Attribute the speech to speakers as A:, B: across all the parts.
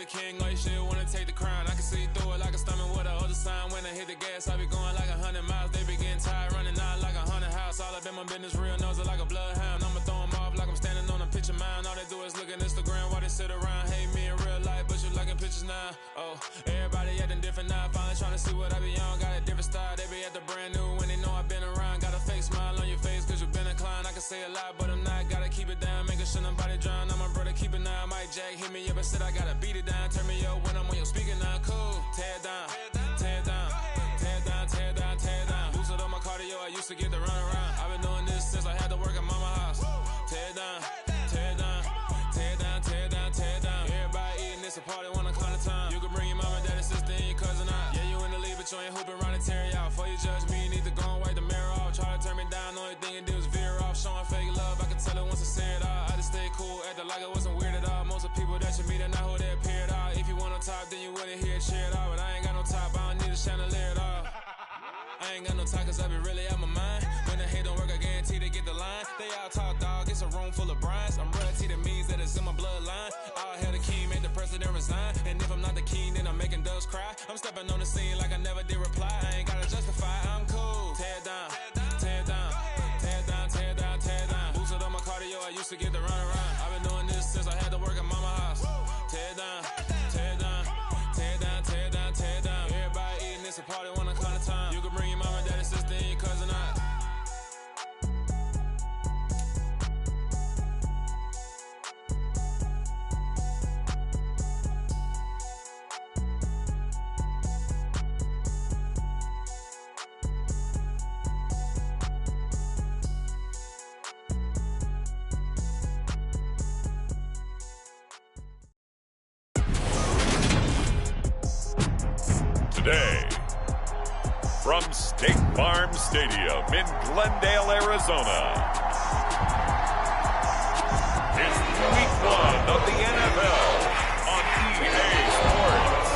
A: the king, like shit, wanna take the crown. I can see through it like a stomach with a other sign. When I hit the gas, I be going like 100 miles. They be getting tired, running out like a haunted house. All up in my business, real nose like a bloodhound. I'ma throw them off like I'm standing on a picture mound. All they do is look at Instagram while they sit around. Hate me in real life, but you liking pictures now. Oh, everybody acting different now. Finally trying to see what I be on. Got a different style, they be at the brand new when they know I've been around. Got a fake smile on your face cause you been inclined. I can say a lot, but I'm not. Gotta keep it down, making sure nobody drown. I'm my brother, keep it now. Mike Jack hit me up and said I gotta beat it down. Turn me up when I'm on your speaker now. Cool, tear it down, tear it down, tear it down, tear it down, tear it down. Boosted up my cardio, I used to get to run around. I've been doing this since I had to work at mama house. Tear it down, tear it down, tear it down, tear it down, tear it down. Everybody eating this a party, 1 o'clock of time. You can bring your mama, daddy, sister, and your cousin out. Yeah, you in the lead, but you ain't hooping around and tear it out. Before you judge me, you need to go and wipe the mirror off. Try to turn me down, only thing you do is veer off. Showing fake love, I can tell it once I say it all. I just stay cool, acting like it wasn't weird at all. Most of the people that you meet are not who they appear at all. If you want on top, then you wouldn't hear it cheer at all. But I ain't got no top, I don't need a chandelier at all. I ain't got no time cause I be really out my mind. When the hate don't work, I guarantee they get the line. They all talk dog, it's a room full of brinds. I'm royalty, that means that it's in my bloodline. All hell the king, made the president resign. And if I'm not the king, then I'm making doves cry. I'm stepping on the scene like I never did reply. I ain't gotta justify, I'm cool. Tear it down, tear it down, tear it down, tear it down, tear it down. Boosted up my cardio, I used to get to run around. I've been doing this since I had to work at mama house. Tear it down, tear it down, tear it down, tear it down, tear it down. Everybody eating this a party, 1 o'clock of time. You can bring your mama, daddy, sister, and your cousin out.
B: Today, from State Farm Stadium in Glendale, Arizona, it's Week 1 of the NFL on EA Sports.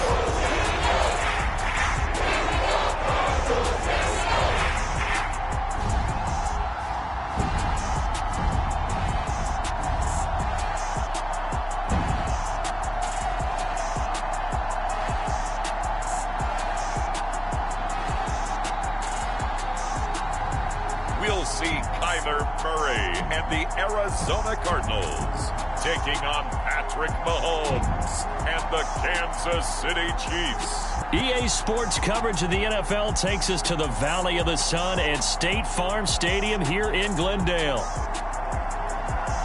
B: We'll see Kyler Murray and the Arizona Cardinals taking on Patrick Mahomes and the Kansas City Chiefs.
C: EA Sports coverage of the NFL takes us to the Valley of the Sun at State Farm Stadium here in Glendale.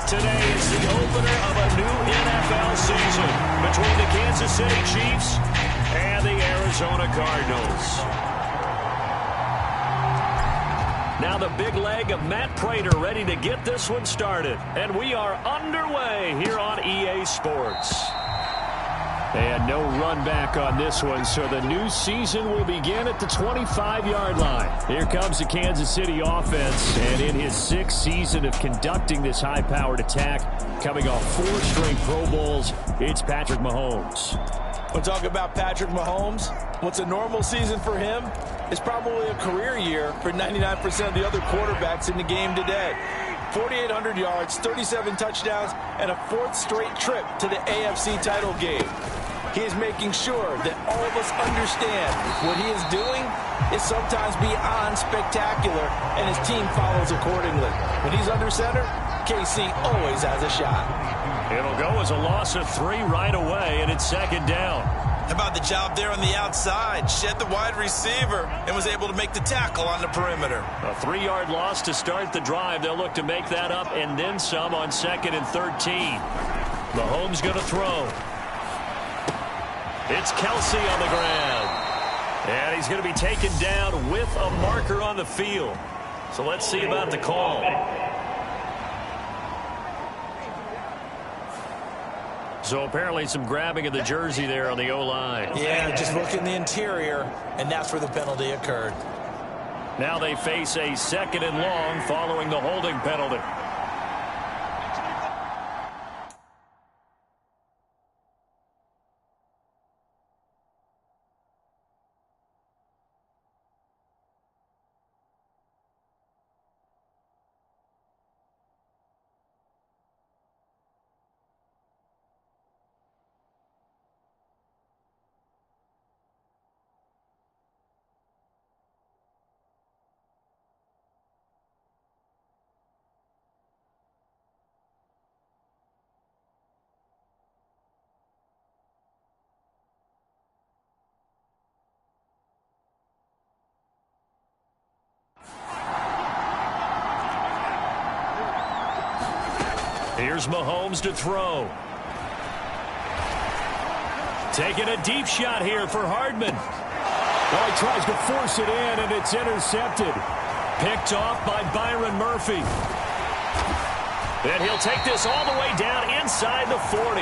C: Today is the opener of a new NFL season between the Kansas City Chiefs and the Arizona Cardinals. Now the big leg of Matt Prater ready to get this one started. And we are underway here on EA Sports. And no run back on this one, so the new season will begin at the 25-yard line. Here comes the Kansas City offense, and in his 6th season of conducting this high-powered attack, coming off 4 straight Pro Bowls, it's Patrick Mahomes.
D: We'll talk about Patrick Mahomes. What's a normal season for him is probably a career year for 99% of the other quarterbacks in the game today. 4,800 yards, 37 touchdowns, and a 4th straight trip to the AFC title game. He is making sure that all of us understand what he is doing is sometimes beyond spectacular, and his team follows accordingly. When he's under center, KC always has a shot.
C: It'll go as a loss of 3 right away, and it's 2nd down.
E: How about the job there on the outside? Shed the wide receiver and was able to make the tackle on the perimeter.
C: A 3-yard loss to start the drive. They'll look to make that up and then some on 2nd and 13. Mahomes going to throw. It's Kelsey on the ground. And he's going to be taken down with a marker on the field. So let's see about the call. So apparently some grabbing of the jersey there on the O-line.
D: Yeah, just look in the interior, and that's where the penalty occurred.
C: Now they face a 2nd and long following the holding penalty. Here's Mahomes to throw. Taking a deep shot here for Hardman.
F: Well, he tries to force it in, and it's intercepted.
C: Picked off by Byron Murphy. And he'll take this all the way down inside the 40.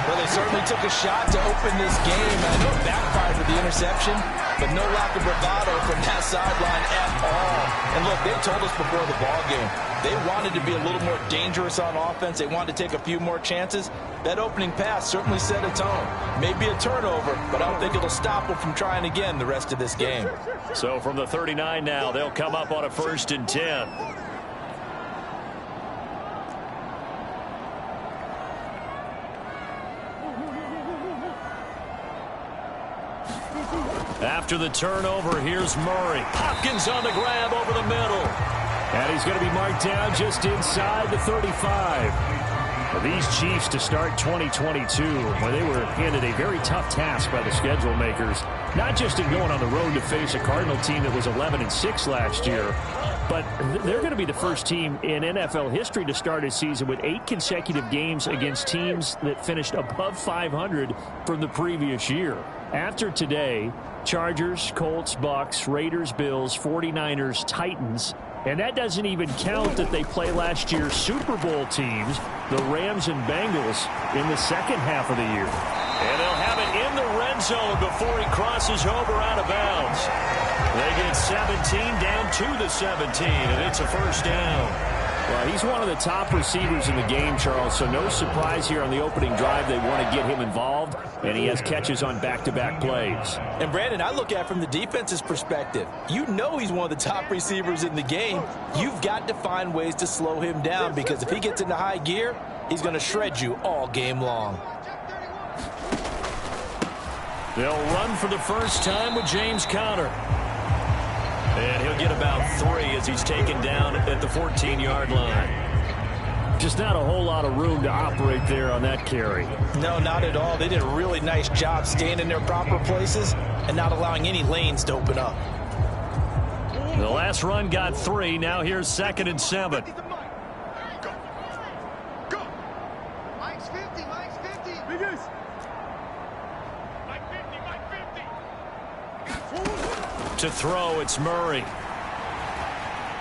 D: Well, they certainly took a shot to open this game. I know it backfired with the interception, but no lack of bravado from that sideline at all. And look, they told us before the ball game, they wanted to be a little more dangerous on offense. They wanted to take a few more chances. That opening pass certainly set a tone. Maybe a turnover, but I don't think it'll stop them from trying again the rest of this game.
C: So from the 39 now, they'll come up on a 1st and 10. After the turnover, here's Murray. Hopkins on the grab over the middle.
F: And he's going to be marked down just inside the 35.
C: Well, these Chiefs to start 2022, when they were handed a very tough task by the schedule makers, not just in going on the road to face a Cardinal team that was 11-6 last year, but they're going to be the first team in NFL history to start a season with 8 consecutive games against teams that finished above 500 from the previous year. After today, Chargers, Colts, Bucks, Raiders, Bills, 49ers, Titans, and that doesn't even count that they play last year's Super Bowl teams, the Rams and Bengals, in the second half of the year. And they'll have it in the red zone before he crosses over out of bounds. They get 17 down to the 17, and it's a first down.
F: Well, he's one of the top receivers in the game, Charles, so no surprise here on the opening drive. They want to get him involved, and he has catches on back-to-back plays.
D: And, Brandon, I look at it from the defense's perspective. You know he's one of the top receivers in the game. You've got to find ways to slow him down because if he gets into high gear, he's going to shred you all game long.
C: They'll run for the first time with James Conner. And he'll get about 3 as he's taken down at the 14-yard line.
F: Just not a whole lot of room to operate there on that carry.
D: No, not at all. They did a really nice job staying in their proper places and not allowing any lanes to open up.
C: The last run got 3. Now here's 2nd and 7. To throw, it's Murray.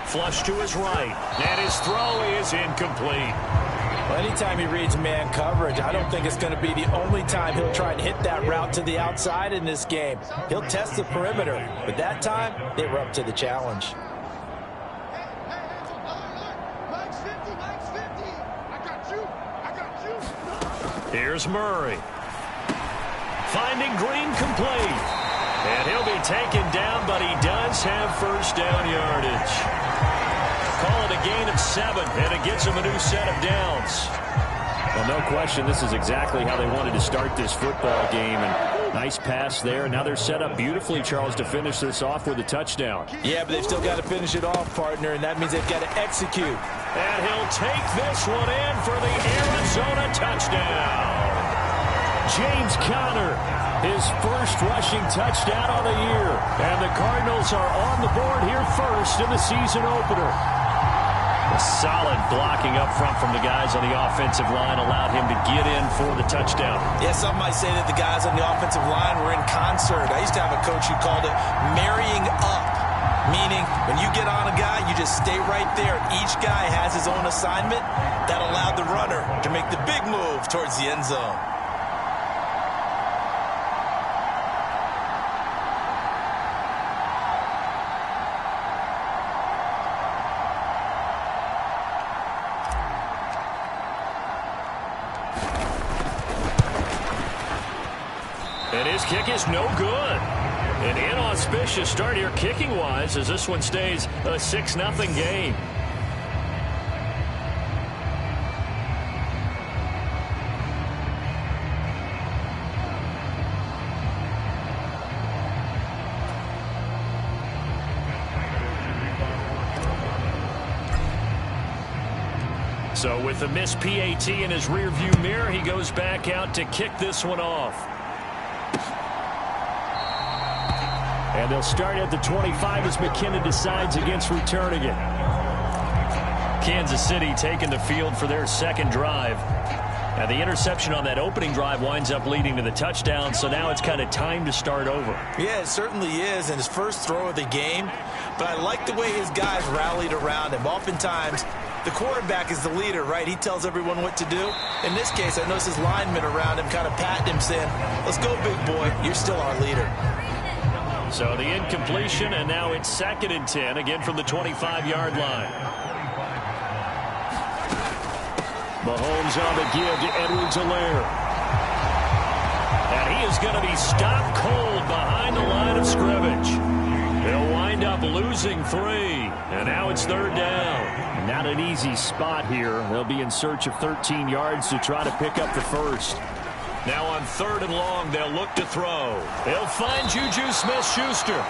C: Flush to his right. And his throw is incomplete.
D: Well, anytime he reads man coverage, I don't think it's going to be the only time he'll try and hit that route to the outside in this game. He'll test the perimeter, but that time, they were up to the challenge.
C: Here's Murray. Finding Green complete. And he'll be taken down, but he does have first down yardage. Call it a gain of 7, and it gets him a new set of downs.
F: Well, no question, this is exactly how they wanted to start this football game. And nice pass there. Now they're set up beautifully, Charles, to finish this off with a touchdown.
D: Yeah, but they've still got to finish it off, partner, and that means they've got to execute.
C: And he'll take this one in for the Arizona touchdown.
F: James Conner, his first rushing touchdown of the year.
C: And the Cardinals are on the board here first in the season opener. A solid blocking up front from the guys on the offensive line allowed him to get in for the touchdown.
D: Yeah, some might say that the guys on the offensive line were in concert. I used to have a coach who called it marrying up, meaning when you get on a guy, you just stay right there. Each guy has his own assignment. That allowed the runner to make the big move towards the end zone.
C: And his kick is no good. An inauspicious start here kicking-wise as this one stays a 6-0 game. So with the missed PAT in his rearview mirror, he goes back out to kick this one off.
F: And they'll start at the 25 as McKinnon decides against returning it.
C: Kansas City taking the field for their second drive. Now, the interception on that opening drive winds up leading to the touchdown, so now it's kind of time to start over.
E: Yeah, it certainly is, and his first throw of the game. But I like the way his guys rallied around him. Oftentimes, the quarterback is the leader, right? He tells everyone what to do. In this case, I noticed his linemen around him kind of patting him, saying, let's go, big boy. You're still our leader.
C: So the incompletion, and now it's 2nd and 10, again from the 25-yard line. Mahomes on the give to Edwards-Helaire. And he is going to be stopped cold behind the line of scrimmage. They'll wind up losing 3. And now it's 3rd down. Not an easy spot here. They'll be in search of 13 yards to try to pick up the first. Now on 3rd and long, they'll look to throw. They'll find Juju Smith-Schuster.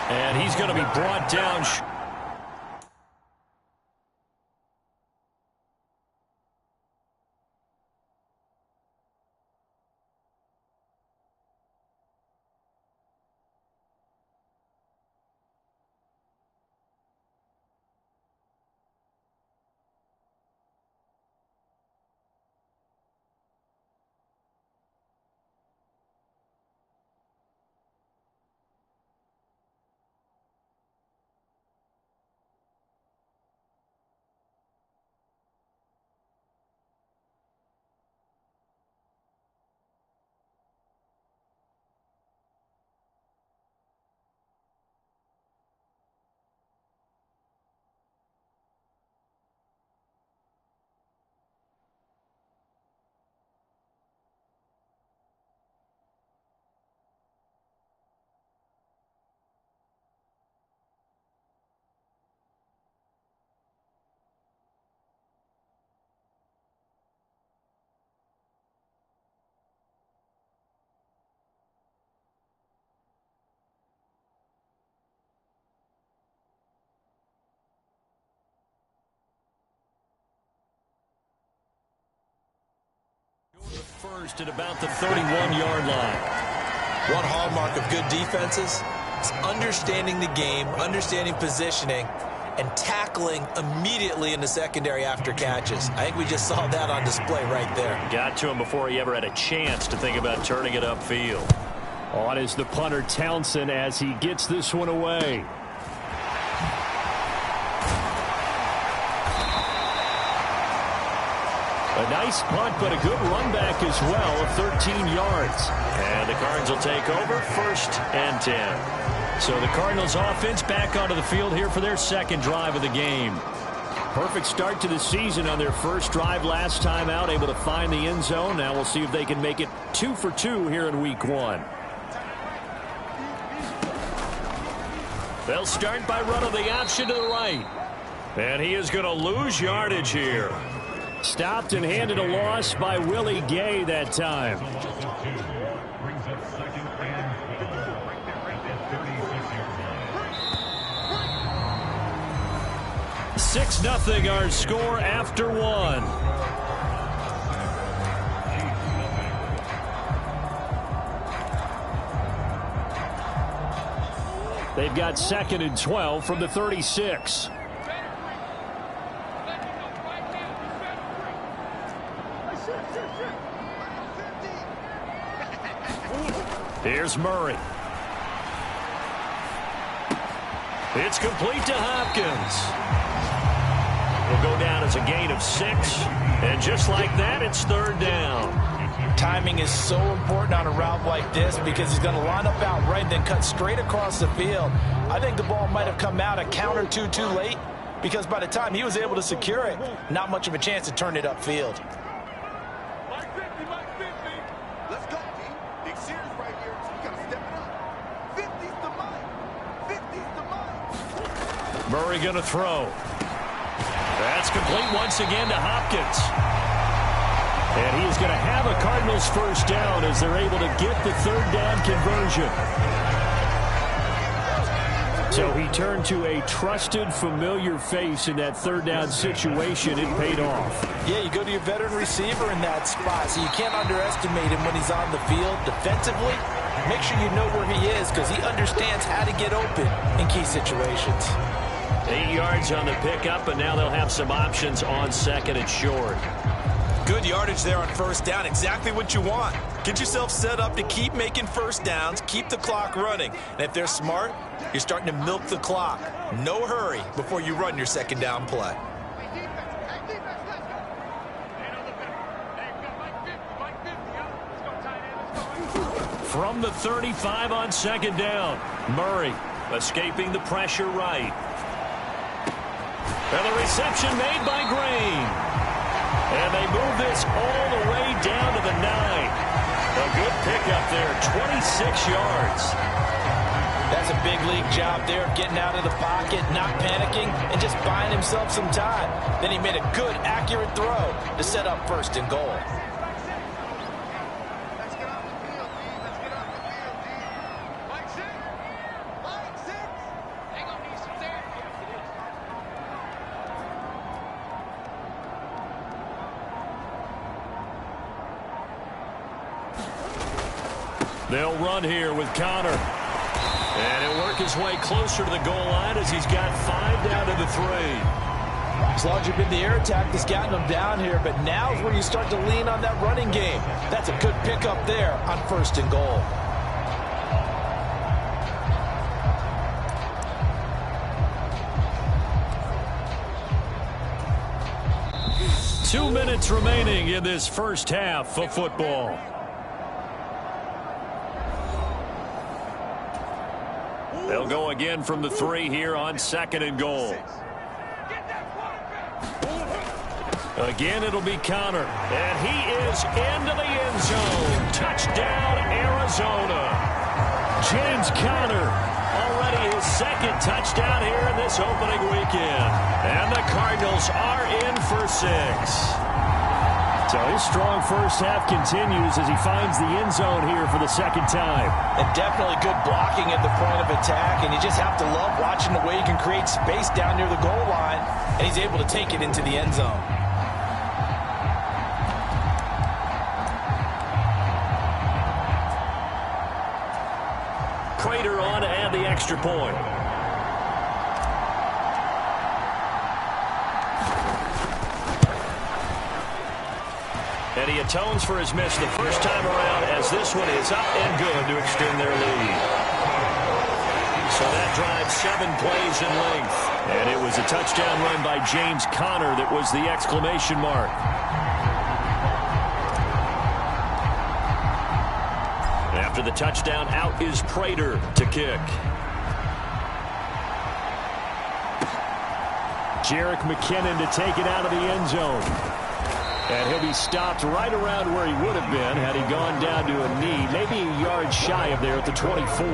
C: And he's going to be brought down. First at about the 31-yard line.
E: One hallmark of good defenses is understanding the game, understanding positioning, and tackling immediately in the secondary after catches. I think we just saw that on display right there.
C: Got to him before he ever had a chance to think about turning it upfield.
F: On is the punter Townsend as he gets this one away. A nice punt, but a good run back as well of 13 yards.
C: And the Cardinals will take over 1st and 10. So the Cardinals offense back onto the field here for their second drive of the game.
F: Perfect start to the season on their first drive last time out, able to find the end zone. Now we'll see if they can make it 2 for 2 here in week 1.
C: They'll start by running the option to the right. And he is going to lose yardage here.
F: Stopped and handed a loss by Willie Gay that time.
C: 6-0 our score after 1.
F: They've got 2nd and 12 from the 36.
C: Here's Murray. It's complete to Hopkins. Will go down as a gain of 6. And just like that, it's 3rd down.
D: Timing is so important on a route like this because he's going to line up out right, then cut straight across the field. I think the ball might have come out a count or two too late because by the time he was able to secure it, not much of a chance to turn it upfield.
C: Murray going to throw. That's complete once again to Hopkins. And he is going to have a Cardinals first down as they're able to get the 3rd down conversion.
F: So he turned to a trusted, familiar face in that 3rd down situation. It paid off.
D: Yeah, you go to your veteran receiver in that spot, so you can't underestimate him when he's on the field defensively. Make sure you know where he is because he understands how to get open in key situations.
C: 8 yards on the pickup, and now they'll have some options on second and short.
E: Good yardage there on first down. Exactly what you want. Get yourself set up to keep making first downs, keep the clock running. And if they're smart, you're starting to milk the clock. No hurry before you run your second down play.
C: From the 35 on second down, Murray escaping the pressure right. And the reception made by Green. And they move this all the way down to the 9. A good pickup there, 26 yards.
D: That's a big league job there of getting out of the pocket, not panicking, and just buying himself some time. Then he made a good, accurate throw to set up first and goal.
C: They'll run here with Connor. And he'll work his way closer to the goal line as he's got 5 down to the 3.
D: As long as you've been the air attack that's gotten them down here, but now's where you start to lean on that running game. That's a good pickup there on first and goal.
C: Two minutes remaining in this first half of football. They'll go again from the 3 here on second and goal. Again, it'll be Connor. And he is into the end zone. Touchdown, Arizona. James Conner, already his second touchdown here in this opening weekend. And the Cardinals are in for 6. So his strong first half continues as he finds the end zone here for the second time.
D: And definitely good blocking at the point of attack, and you just have to love watching the way he can create space down near the goal line, and he's able to take it into the end zone.
C: Prater on to add the extra point. And he atones for his miss the first time around as this one is up and good to extend their lead. So that drives 7 plays in length. And it was a touchdown run by James Conner that was the exclamation mark. After the touchdown, out is Prater to kick. Jerick McKinnon to take it out of the end zone. And he'll be stopped right around where he would have been had he gone down to a knee, maybe a yard shy of there at the 24.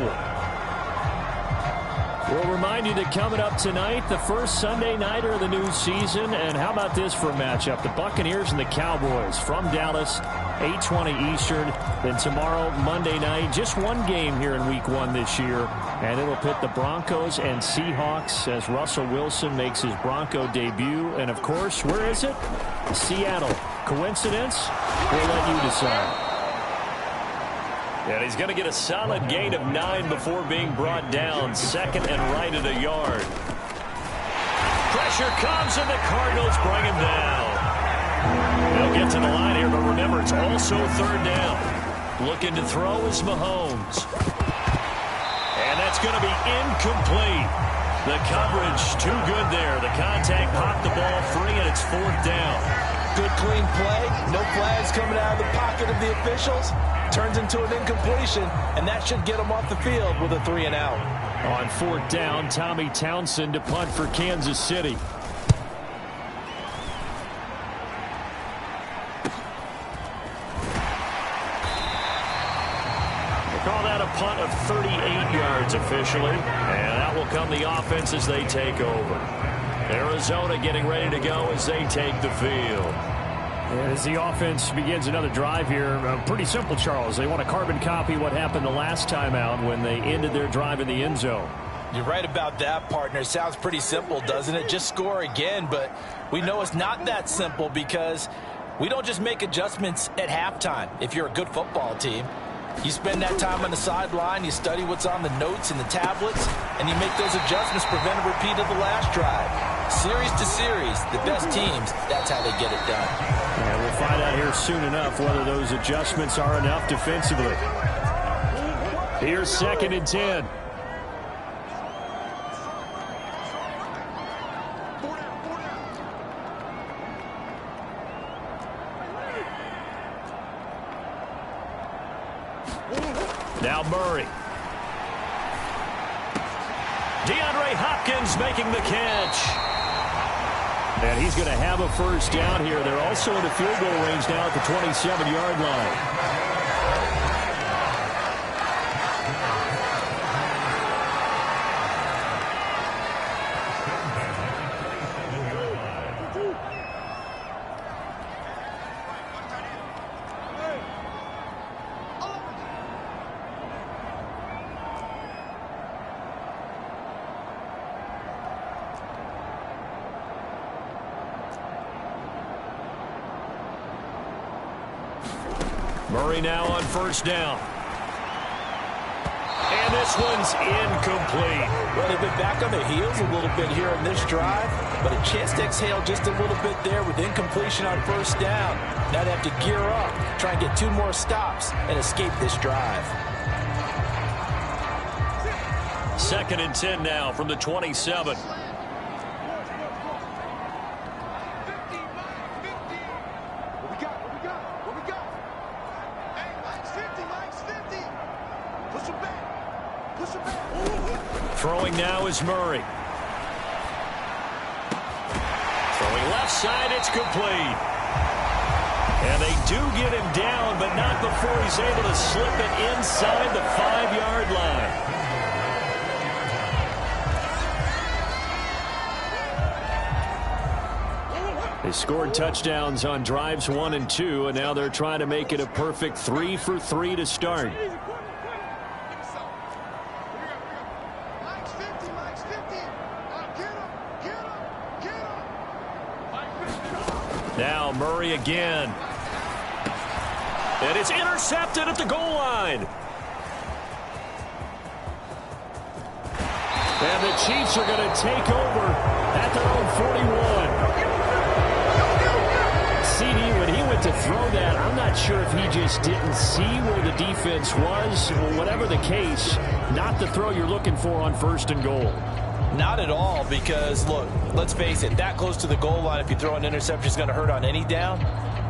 C: We'll remind you that coming up tonight, the first Sunday nighter of the new season. And how about this for a matchup? The Buccaneers and the Cowboys from Dallas, 8:20 Eastern. Then tomorrow, Monday night, just one game here in Week 1 this year. And it'll pit the Broncos and Seahawks as Russell Wilson makes his Bronco debut. And, of course, where is it? Seattle. Coincidence? We'll let you decide. And he's going to get a solid gain of 9 before being brought down. Second and right at a yard. Pressure comes, and the Cardinals bring him down. They'll get to the line here, but remember, it's also third down. Looking to throw is Mahomes. And that's going to be incomplete. The coverage too good there. The contact popped the ball free, and it's fourth down.
D: Good clean play. No flags coming out of the pocket of the officials. Turns into an incompletion, and that should get him off the field with a 3 and out.
C: On fourth down, Tommy Townsend to punt for Kansas City. Call that a punt of 38 yards officially. And out will come the offense as they take over. Arizona getting ready to go as they take the field. As the offense begins another drive here, pretty simple, Charles. They want to carbon copy what happened the last time out when they ended their drive in the end zone.
D: You're right about that, partner. Sounds pretty simple, doesn't it? Just score again, but we know it's not that simple because we don't just make adjustments at halftime if you're a good football team. You spend that time on the sideline, you study what's on the notes and the tablets, and you make those adjustments, prevent a repeat of the last drive. Series to series, the best teams, that's how they get it done.
C: And we'll find out here soon enough whether those adjustments are enough defensively. Here's 2nd and 10. Now Murray. DeAndre Hopkins making the catch. And he's going to have a first down here. They're also in the field goal range now at the 27-yard line. Murray now on first down. And this one's incomplete.
D: Well, they've been back on their heels a little bit here on this drive, but a chance to exhale just a little bit there with incompletion on first down. Now they have to gear up, try and get 2 more stops and escape this drive.
C: 2nd and 10 now from the 27. Throwing now is Murray. Throwing left side, it's complete. And they do get him down, but not before he's able to slip it inside the 5-yard line. They scored touchdowns on drives 1 and 2, and now they're trying to make it a perfect 3 for 3 to start. Now Murray again. And it's intercepted at the goal line. And the Chiefs are going to take over at their own 41. CD, when he went to throw that, I'm not sure if he just didn't see where the defense was. Whatever the case, not the throw you're looking for on 1st and goal.
D: Not at all, because, look, let's face it, that close to the goal line, if you throw an interception, is going to hurt on any down.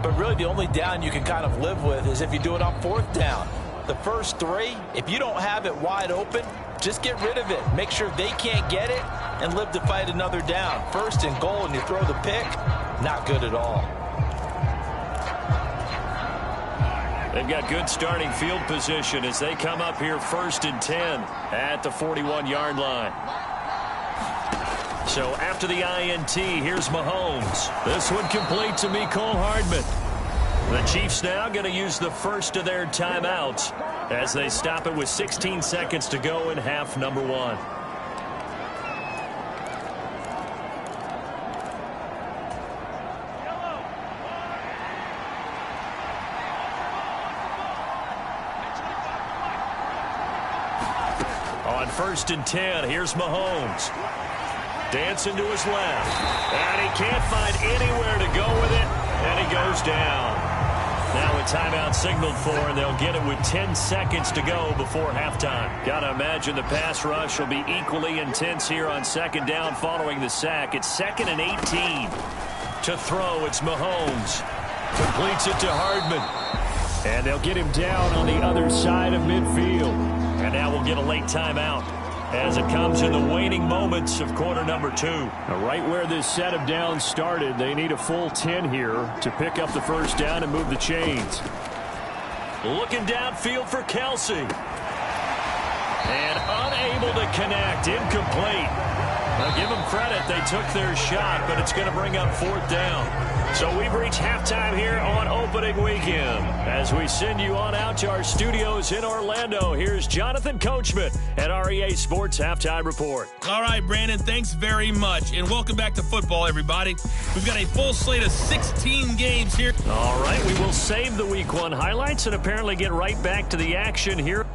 D: But really, the only down you can kind of live with is if you do it on 4th down. The first 3, if you don't have it wide open, just get rid of it. Make sure they can't get it and live to fight another down. 1st and goal, and you throw the pick, not good at all.
C: They've got good starting field position as they come up here 1st and 10 at the 41-yard line. So after the INT, here's Mahomes. This one complete to Mecole Hardman. The Chiefs now going to use the first of their timeouts as they stop it with 16 seconds to go in half number 1. On 1st and 10, here's Mahomes. Dancing to his left. And he can't find anywhere to go with it. And he goes down. Now a timeout signaled for, and they'll get it with 10 seconds to go before halftime. Gotta imagine the pass rush will be equally intense here on 2nd down following the sack. It's 2nd and 18. To throw, it's Mahomes. Completes it to Hardman. And they'll get him down on the other side of midfield. And now we'll get a late timeout as it comes in the waning moments of quarter number 2. Now, right where this set of downs started, they need a full 10 here to pick up the first down and move the chains. Looking downfield for Kelsey. And unable to connect. Incomplete. Now, give them credit. They took their shot, but it's going to bring up 4th down. So we've reached halftime here on opening weekend. As we send you on out to our studios in Orlando, here's Jonathan Coachman at our EA Sports Halftime Report.
G: All right, Brandon, thanks very much. And welcome back to football, everybody. We've got a full slate of 16 games here.
C: All right, we will save the Week 1 highlights and apparently get right back to the action here.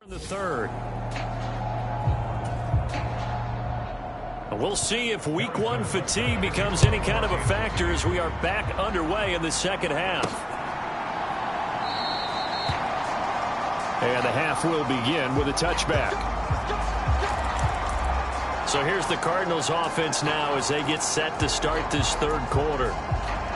C: The third. We'll see if Week 1 fatigue becomes any kind of a factor as we are back underway in the second half. And the half will begin with a touchback. So here's the Cardinals offense now as they get set to start this third quarter.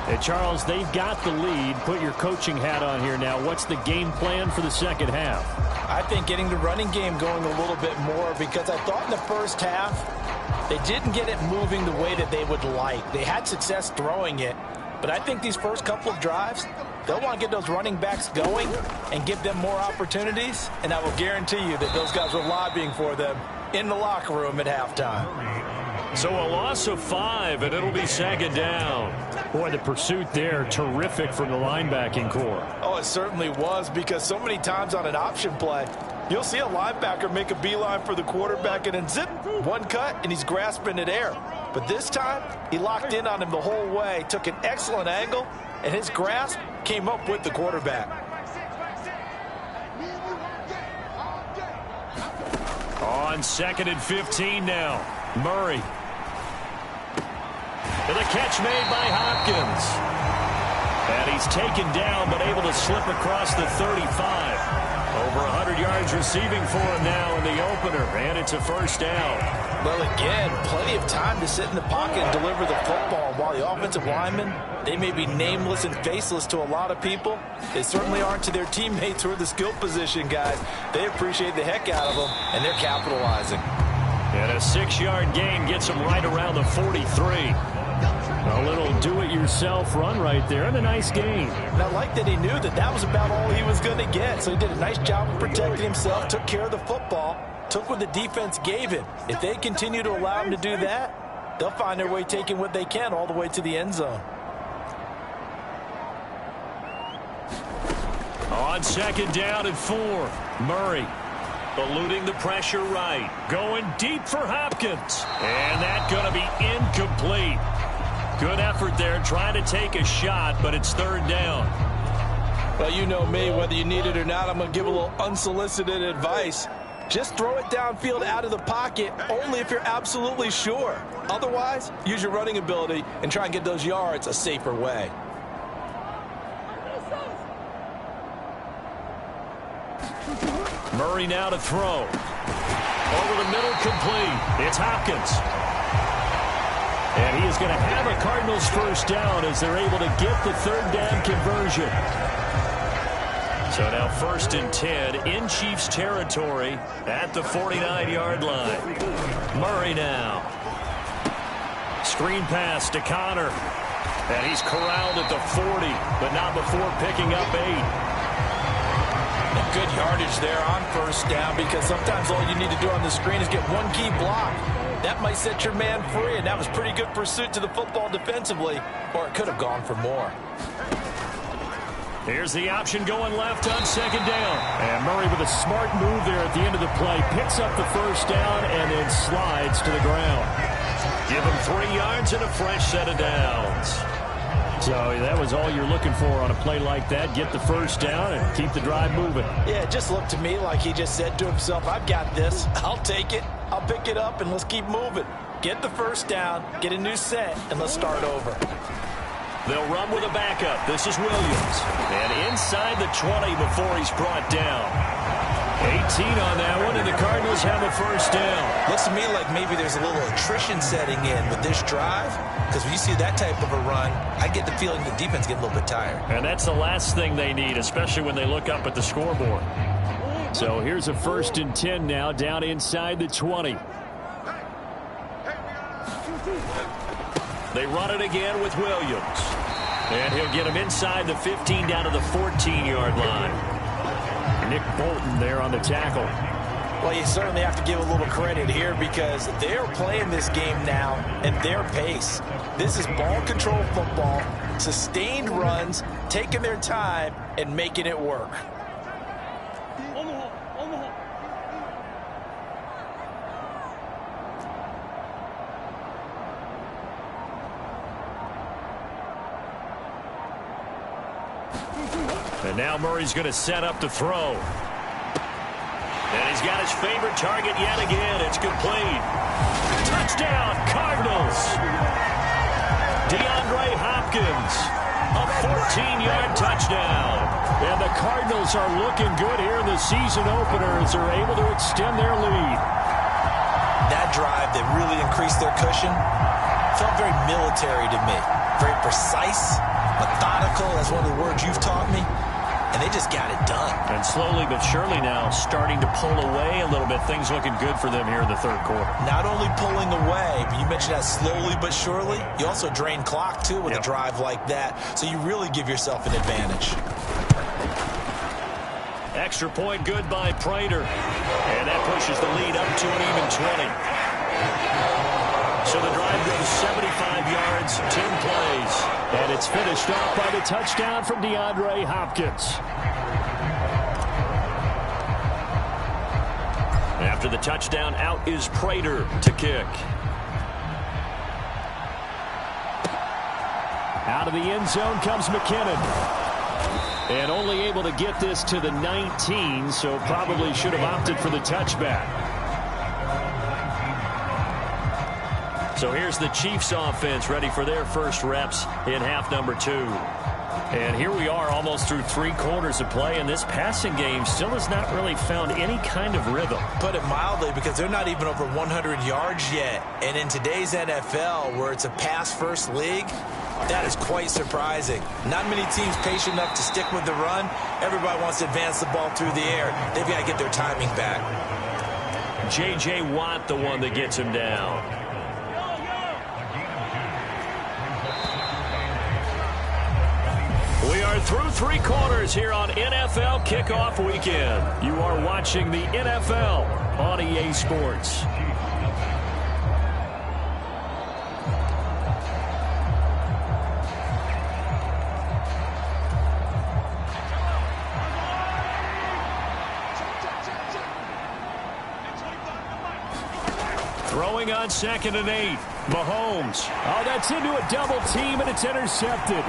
C: And Charles, they've got the lead. Put your coaching hat on here now. What's the game plan for the second half?
D: I think getting the running game going a little bit more, because I thought in the first half they didn't get it moving the way that they would like. They had success throwing it, but I think these first couple of drives, they'll want to get those running backs going and give them more opportunities, and I will guarantee you that those guys were lobbying for them in the locker room at halftime.
C: So a loss of 5, and it'll be second down. Boy, the pursuit there, terrific from the linebacking core.
D: Oh, it certainly was, because so many times on an option play, you'll see a linebacker make a beeline for the quarterback and then zip, one cut, and he's grasping at air. But this time, he locked in on him the whole way, took an excellent angle, and his grasp came up with the quarterback.
C: On 2nd and 15 now, Murray. And the catch made by Hopkins. And he's taken down, but able to slip across the 35. Over 100 yards receiving for him now in the opener, and it's a first down.
D: Well, again, plenty of time to sit in the pocket and deliver the football. While the offensive linemen, they may be nameless and faceless to a lot of people, they certainly aren't to their teammates who are the skill position guys. They appreciate the heck out of them, and they're capitalizing.
C: And a 6-yard gain gets him right around the 43. A little do-it-yourself run right there, and a nice gain.
D: And I like that he knew that that was about all he was going to get. So he did a nice job of protecting himself, took care of the football, took what the defense gave him. If they continue to allow him to do that, they'll find their way taking what they can all the way to the end zone.
C: On 2nd down and 4, Murray. Eluding the pressure right. Going deep for Hopkins. And that's going to be incomplete. Good effort there, trying to take a shot, but it's third down.
D: Well, you know me, whether you need it or not, I'm going to give a little unsolicited advice. Just throw it downfield out of the pocket, only if you're absolutely sure. Otherwise, use your running ability and try and get those yards a safer way.
C: Murray now to throw. Over the middle, complete. It's Hopkins. And he is going to have a Cardinals first down as they're able to get the third down conversion. So now 1st and 10 in Chiefs territory at the 49-yard line. Murray now. Screen pass to Connor. And he's corralled at the 40, but not before picking up 8.
D: And good yardage there on 1st down, because sometimes all you need to do on the screen is get one key block. That might set your man free, and that was pretty good pursuit to the football defensively, or it could have gone for more.
C: Here's the option going left on 2nd down. And Murray with a smart move there at the end of the play. Picks up the 1st down and then slides to the ground. Give him 3 yards and a fresh set of downs. So that was all you're looking for on a play like that. Get the 1st down and keep the drive moving.
D: Yeah, it just looked to me like he just said to himself, I've got this. I'll take it. I'll pick it up, and let's keep moving. Get the 1st down, get a new set, and let's start over.
C: They'll run with a backup. This is Williams. And inside the 20 before he's brought down. 18 on that one, and the Cardinals have a 1st down.
E: Looks to me like maybe there's a little attrition setting in with this drive, because when you see that type of a run, I get the feeling the defense get a little bit tired.
C: And that's the last thing they need, especially when they look up at the scoreboard. So here's a 1st and 10 now, down inside the 20. They run it again with Williams. And he'll get him inside the 15 down to the 14-yard line. Nick Bolton there on the tackle.
D: Well, you certainly have to give a little credit here, because they're playing this game now at their pace. This is ball control football, sustained runs, taking their time, and making it work.
C: And now Murray's going to set up to throw. And he's got his favorite target yet again. It's complete. Touchdown, Cardinals. DeAndre Hopkins, a 14-yard touchdown. And the Cardinals are looking good here in the season opener as they're able to extend their lead.
E: That drive that really increased their cushion felt very military to me. Very precise, methodical. That's one of the words you've taught me. And they just got it done.
C: And slowly but surely now starting to pull away a little bit. Things looking good for them here in the 3rd quarter.
E: Not only pulling away, but you mentioned that slowly but surely. You also drain clock, too, with a drive like that. So you really give yourself an advantage.
C: Extra point good by Prater. And that pushes the lead up to an even 20. So the drive goes 75 yards, 10 plays. And it's finished off by the touchdown from DeAndre Hopkins. After the touchdown, out is Prater to kick. Out of the end zone comes McKinnon. And only able to get this to the 19, so probably should have opted for the touchback. So here's the Chiefs offense ready for their first reps in half number 2. And here we are almost through 3 quarters of play, and this passing game still has not really found any kind of rhythm.
E: Put it mildly, because they're not even over 100 yards yet. And in today's NFL, where it's a pass-first league, that is quite surprising. Not many teams patient enough to stick with the run. Everybody wants to advance the ball through the air. They've got to get their timing back.
C: J.J. Watt, the one that gets him down. We are through 3 quarters here on NFL Kickoff Weekend. You are watching the NFL on EA Sports. Throwing on 2nd and 8. Mahomes.
F: Oh, that's into a double team, and it's intercepted.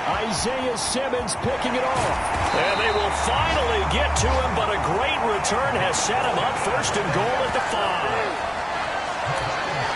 F: Isaiah Simmons picking it off.
C: And they will finally get to him, but a great return has set him up 1st and goal at the 5.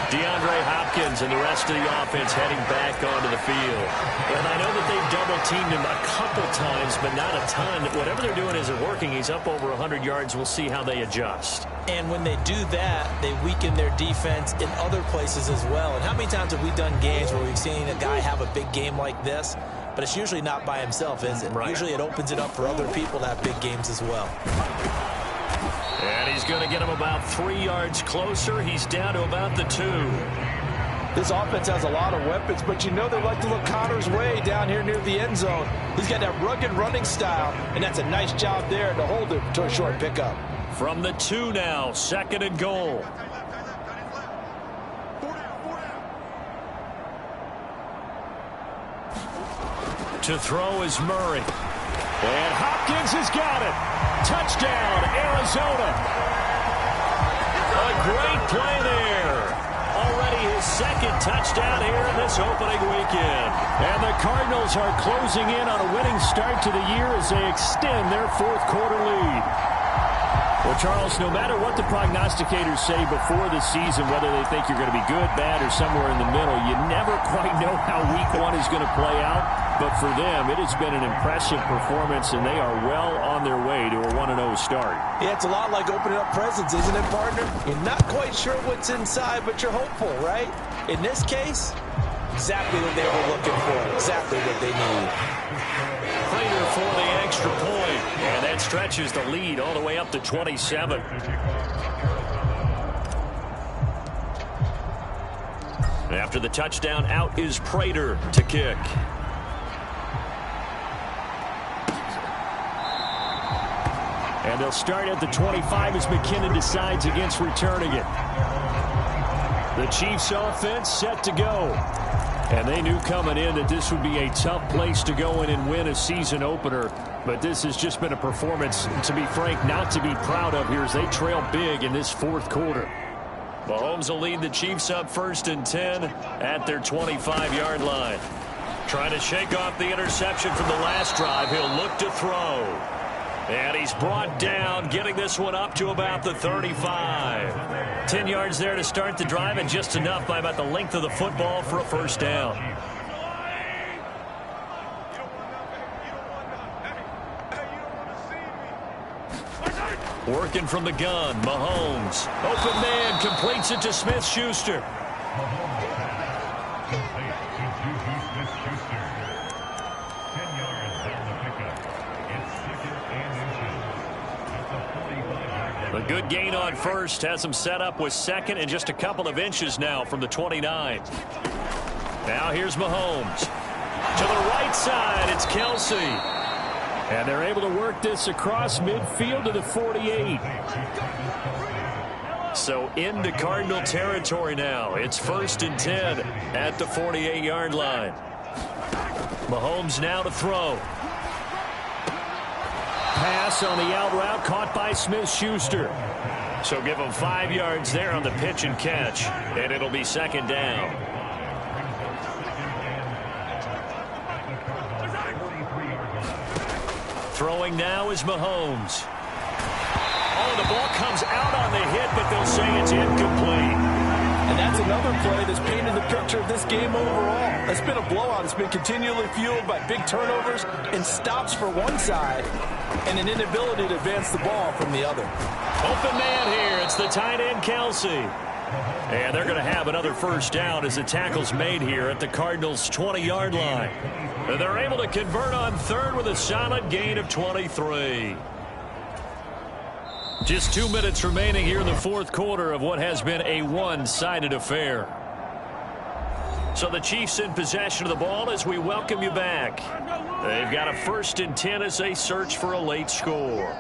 C: DeAndre Hopkins and the rest of the offense heading back onto the field. And I know that they've double-teamed him a couple times, but not a ton. Whatever they're doing isn't working. He's up over 100 yards. We'll see how they adjust.
E: And when they do that, they weaken their defense in other places as well. And how many times have we done games where we've seen a guy have a big game like this, but it's usually not by himself, is it?
F: Right.
E: Usually it opens it up for other people to have big games as well.
C: And he's going to get him about 3 yards closer. He's down to about the 2.
D: This offense has a lot of weapons, but you know they like to look Connor's way down here near the end zone. He's got that rugged running style, and that's a nice job there to hold it to a short pickup.
C: From the 2 now, 2nd and goal. To throw is Murray. And Hopkins has got it. Touchdown, Arizona. A great play there. Already his 2nd touchdown here in this opening weekend.
F: And the Cardinals are closing in on a winning start to the year as they extend their 4th quarter lead. Well, Charles, no matter what the prognosticators say before the season, whether they think you're going to be good, bad, or somewhere in the middle, you never quite know how week 1 is going to play out. But for them, it has been an impressive performance, and they are well on their way to a 1-0 start.
D: Yeah, it's a lot like opening up presents, isn't it, partner? You're not quite sure what's inside, but you're hopeful, right? In this case, exactly what they were looking for, exactly what they need.
C: Prater for the extra point, and that stretches the lead all the way up to 27. After the touchdown, out is Prater to kick.
F: And they'll start at the 25 as McKinnon decides against returning it. The Chiefs offense set to go. And they knew coming in that this would be a tough place to go in and win a season opener. But this has just been a performance, to be frank, not to be proud of here as they trail big in this 4th quarter.
C: Mahomes will lead the Chiefs up 1st and 10 at their 25-yard line. Trying to shake off the interception from the last drive. He'll look to throw. And he's brought down, getting this one up to about the 35. 10 yards there to start the drive, and just enough by about the length of the football for a 1st down. Working from the gun, Mahomes. Open man, completes it to Smith-Schuster. A good gain on 1st, has him set up with 2nd and just a couple of inches now from the 29. Now here's Mahomes. To the right side, it's Kelsey.
F: And they're able to work this across midfield to the 48.
C: So into Cardinal territory now. It's 1st and 10 at the 48-yard line. Mahomes now to throw.
F: Pass on the out route caught by Smith-Schuster.
C: So give him 5 yards there on the pitch and catch, and it'll be 2nd down. Throwing now is Mahomes. Oh, the ball comes out on the hit, but they'll say it's incomplete.
D: And that's another play that's painted the picture of this game overall. It's been a blowout. It's been continually fueled by big turnovers and stops for one side and an inability to advance the ball from the other.
C: Open man here. It's the tight end, Kelsey. And they're going to have another 1st down as the tackle's made here at the Cardinals' 20-yard line. And they're able to convert on 3rd with a solid gain of 23. Just 2 minutes remaining here in the 4th quarter of what has been a one-sided affair. So the Chiefs in possession of the ball as we welcome you back. They've got a 1st and 10 as they search for a late score.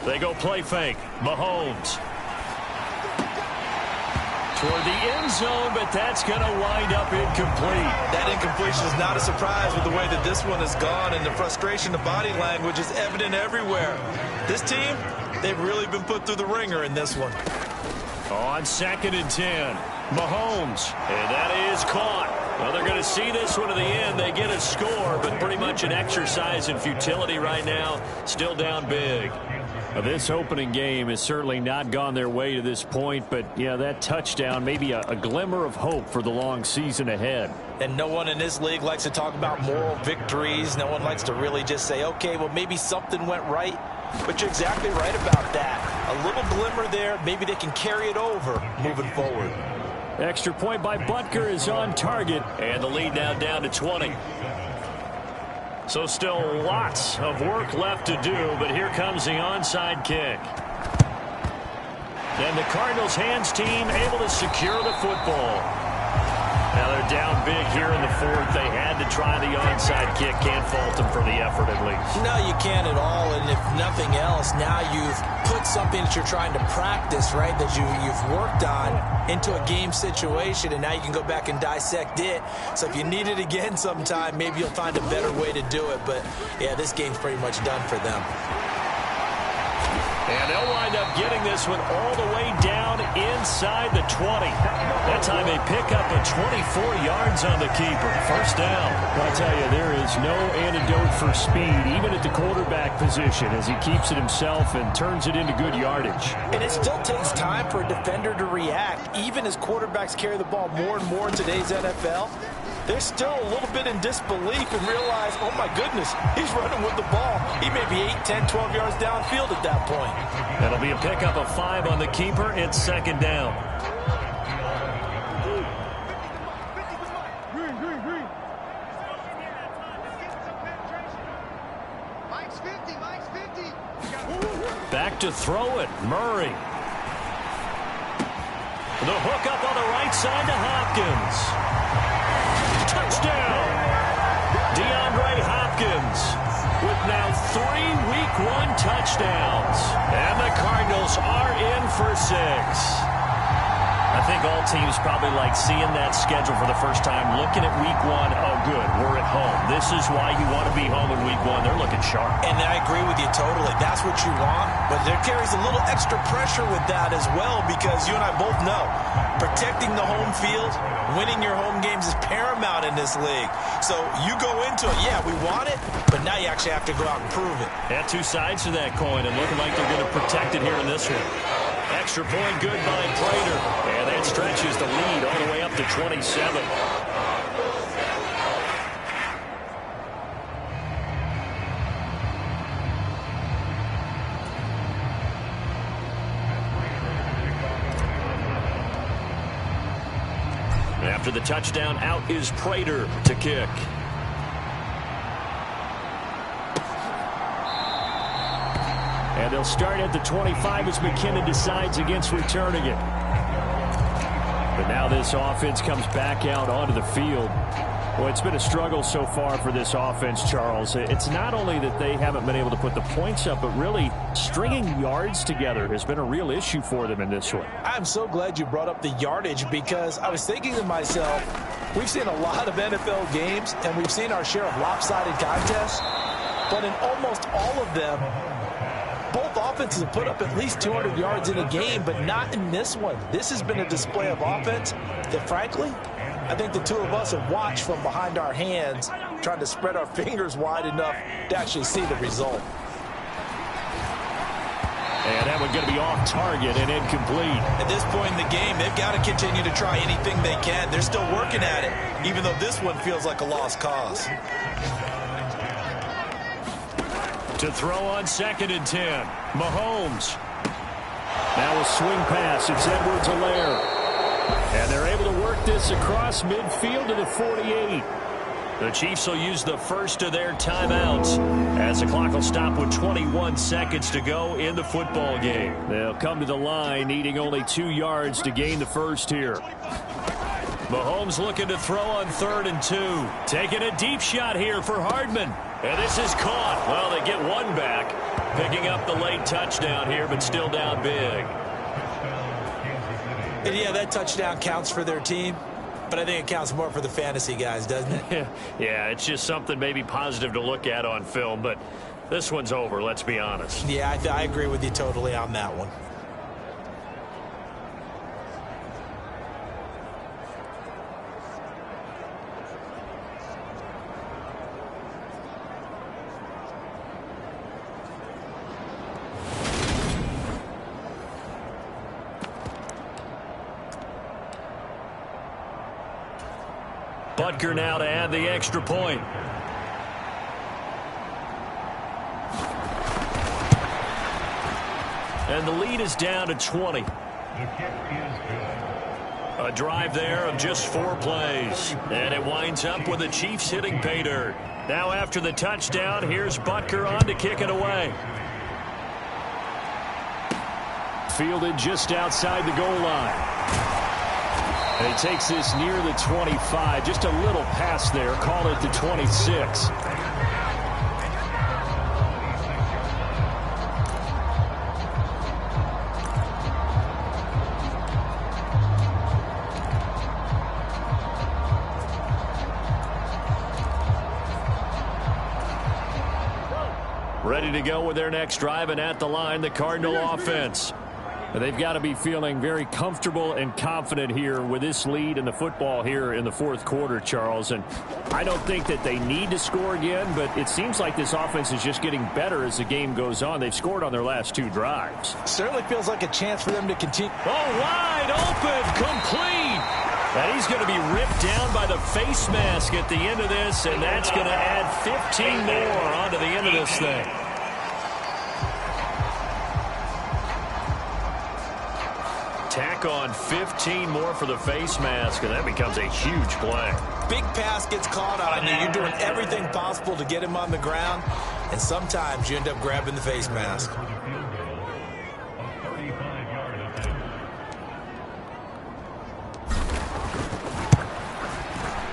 C: They go play fake. Mahomes. Toward the end zone, but that's going to wind up incomplete.
E: That incompletion is not a surprise with the way that this one has gone, and the frustration, the body language is evident everywhere. This team, they've really been put through the ringer in this one.
C: On 2nd and 10, Mahomes, and that is caught. Well, they're going to see this one to the end. They get a score, but pretty much an exercise in futility right now. Still down big.
F: This opening game has certainly not gone their way to this point, but, yeah, that touchdown, maybe a glimmer of hope for the long season ahead.
E: And no one in this league likes to talk about moral victories. No one likes to really just say, okay, well, maybe something went right. But you're exactly right about that. A little glimmer there. Maybe they can carry it over moving forward.
F: Extra point by Butker is on target.
C: And the lead now down to 20. So still lots of work left to do, but here comes the onside kick. And the Cardinals hands team able to secure the football. Now they're down big here in the fourth. They had to try the onside kick. Can't fault them for the effort at least.
E: No, you can't at all. And if nothing else, now you've put something that you're trying to practice, right, that you've worked on into a game situation, and now you can go back and dissect it. So if you need it again sometime, maybe you'll find a better way to do it. But, yeah, this game's pretty much done for them.
C: And they'll wind up getting this one all the way down inside the 20. That time they pick up a 24 yards on the keeper. First down.
F: I'll tell you, there is no antidote for speed, even at the quarterback position, as he keeps it himself and turns it into good yardage.
D: And it still takes time for a defender to react. Even as quarterbacks carry the ball more and more in today's NFL, they're still a little bit in disbelief and realize, oh my goodness, he's running with the ball. He may be 8, 10, 12 yards downfield at that point.
C: That'll be a pickup of 5 on the keeper. It's second down. Back to throw it, Murray. The hook up on the right side to Hopkins. Touchdown! DeAndre Hopkins with now 3 Week 1 touchdowns. And the Cardinals are in for 6. I think all teams probably like seeing that schedule for the first time, looking at Week 1. Oh, good, we're at home. This is why you want to be home in Week 1. They're looking sharp.
E: And I agree with you totally. That's what you want. But there carries a little extra pressure with that as well, because you and I both know protecting the home field, winning your home games is paramount in this league. So you go into it, yeah, we want it, but now you actually have to go out and prove it.
C: Yeah, 2 sides to that coin, and looking like they're going to protect it here in this one. Extra point good by Prater. And that stretches the lead all the way up to 27. After the touchdown, out is Prater to kick.
F: And they'll start at the 25 as McKinnon decides against returning it. But now this offense comes back out onto the field. Well, it's been a struggle so far for this offense, Charles. It's not only that they haven't been able to put the points up, but really stringing yards together has been a real issue for them in this one.
D: I'm so glad you brought up the yardage, because I was thinking to myself, we've seen a lot of NFL games, and we've seen our share of lopsided contests, but in almost all of them, both offenses have put up at least 200 yards in a game, but not in this one. This has been a display of offense that, frankly, I think the two of us have watched from behind our hands, trying to spread our fingers wide enough to actually see the result.
F: And that one's going to be off target and incomplete.
E: At this point in the game, they've got to continue to try anything they can. They're still working at it, even though this one feels like a lost cause.
F: To throw on 2nd and 10. Mahomes. Now a swing pass. It's Edwards-Helaire. And they're able to work this across midfield to the 48. The Chiefs will use the first of their timeouts as the clock will stop with 21 seconds to go in the football game. They'll come to the line needing only 2 yards to gain the first here. Mahomes looking to throw on 3rd and 2. Taking a deep shot here for Hardman. And this is caught. Well, they get one back. Picking up the late touchdown here, but still down big.
E: And yeah, that touchdown counts for their team, but I think it counts more for the fantasy guys, doesn't it?
C: Yeah, it's just something maybe positive to look at on film, but this one's over, let's be honest.
E: Yeah, I agree with you totally on that one.
C: Butker now to add the extra point. And the lead is down to 20. A drive there of just 4 plays. And it winds up with the Chiefs hitting pay dirt. Now after the touchdown, here's Butker on to kick it away. Fielded just outside the goal line. And he takes this near the 25. Just a little pass there. Call it the 26. Ready to go with their next drive, and at the line, the Cardinal offense. They've got to be feeling very comfortable and confident here with this lead in the football here in the fourth quarter, Charles. And I don't think that they need to score again, but it seems like this offense is just getting better as the game goes on. They've scored on their last 2 drives.
D: Certainly feels like a chance for them to continue.
C: Oh, wide open, complete. And he's going to be ripped down by the face mask at the end of this, and that's going to add 15 more onto the end of this thing. Tack on 15 more for the face mask, and that becomes a huge play.
E: Big pass gets caught on you. You're doing everything possible to get him on the ground, and sometimes you end up grabbing the face mask.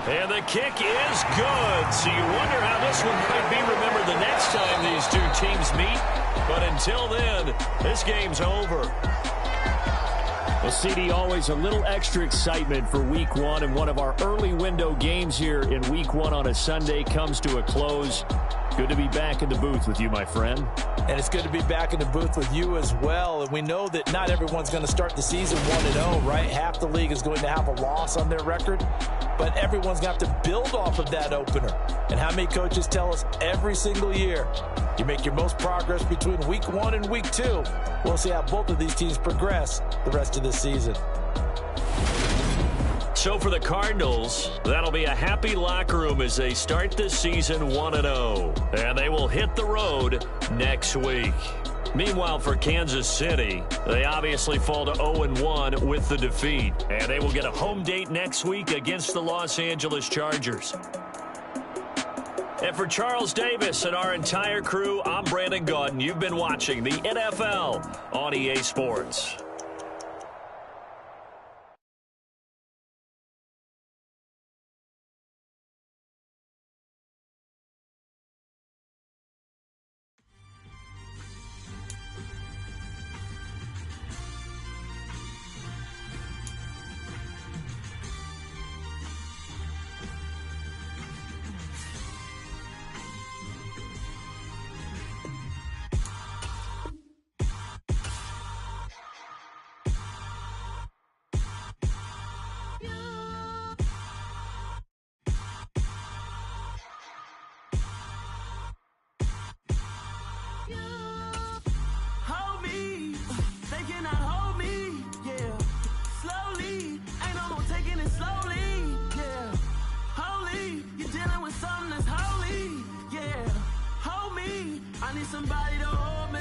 C: And the kick is good. So you wonder how this one might be remembered the next time these two teams meet. But until then, this game's over. Well, CD, always a little extra excitement for Week 1, and one of our early window games here in Week 1 on a Sunday comes to a close. Good to be back in the booth with you, my friend.
D: And it's good to be back in the booth with you as well. And we know that not everyone's going to start the season 1-0, right? Half the league is going to have a loss on their record, but everyone's going to have to build off of that opener. And how many coaches tell us every single year, you make your most progress between Week 1 and Week 2. We'll see how both of these teams progress the rest of this season.
C: So for the Cardinals, that'll be a happy locker room as they start this season 1-0. And they will hit the road next week. Meanwhile, for Kansas City, they obviously fall to 0-1 with the defeat. And they will get a home date next week against the Los Angeles Chargers. And for Charles Davis and our entire crew, I'm Brandon Gaudin. You've been watching the NFL on EA Sports.
H: Somebody to hold me.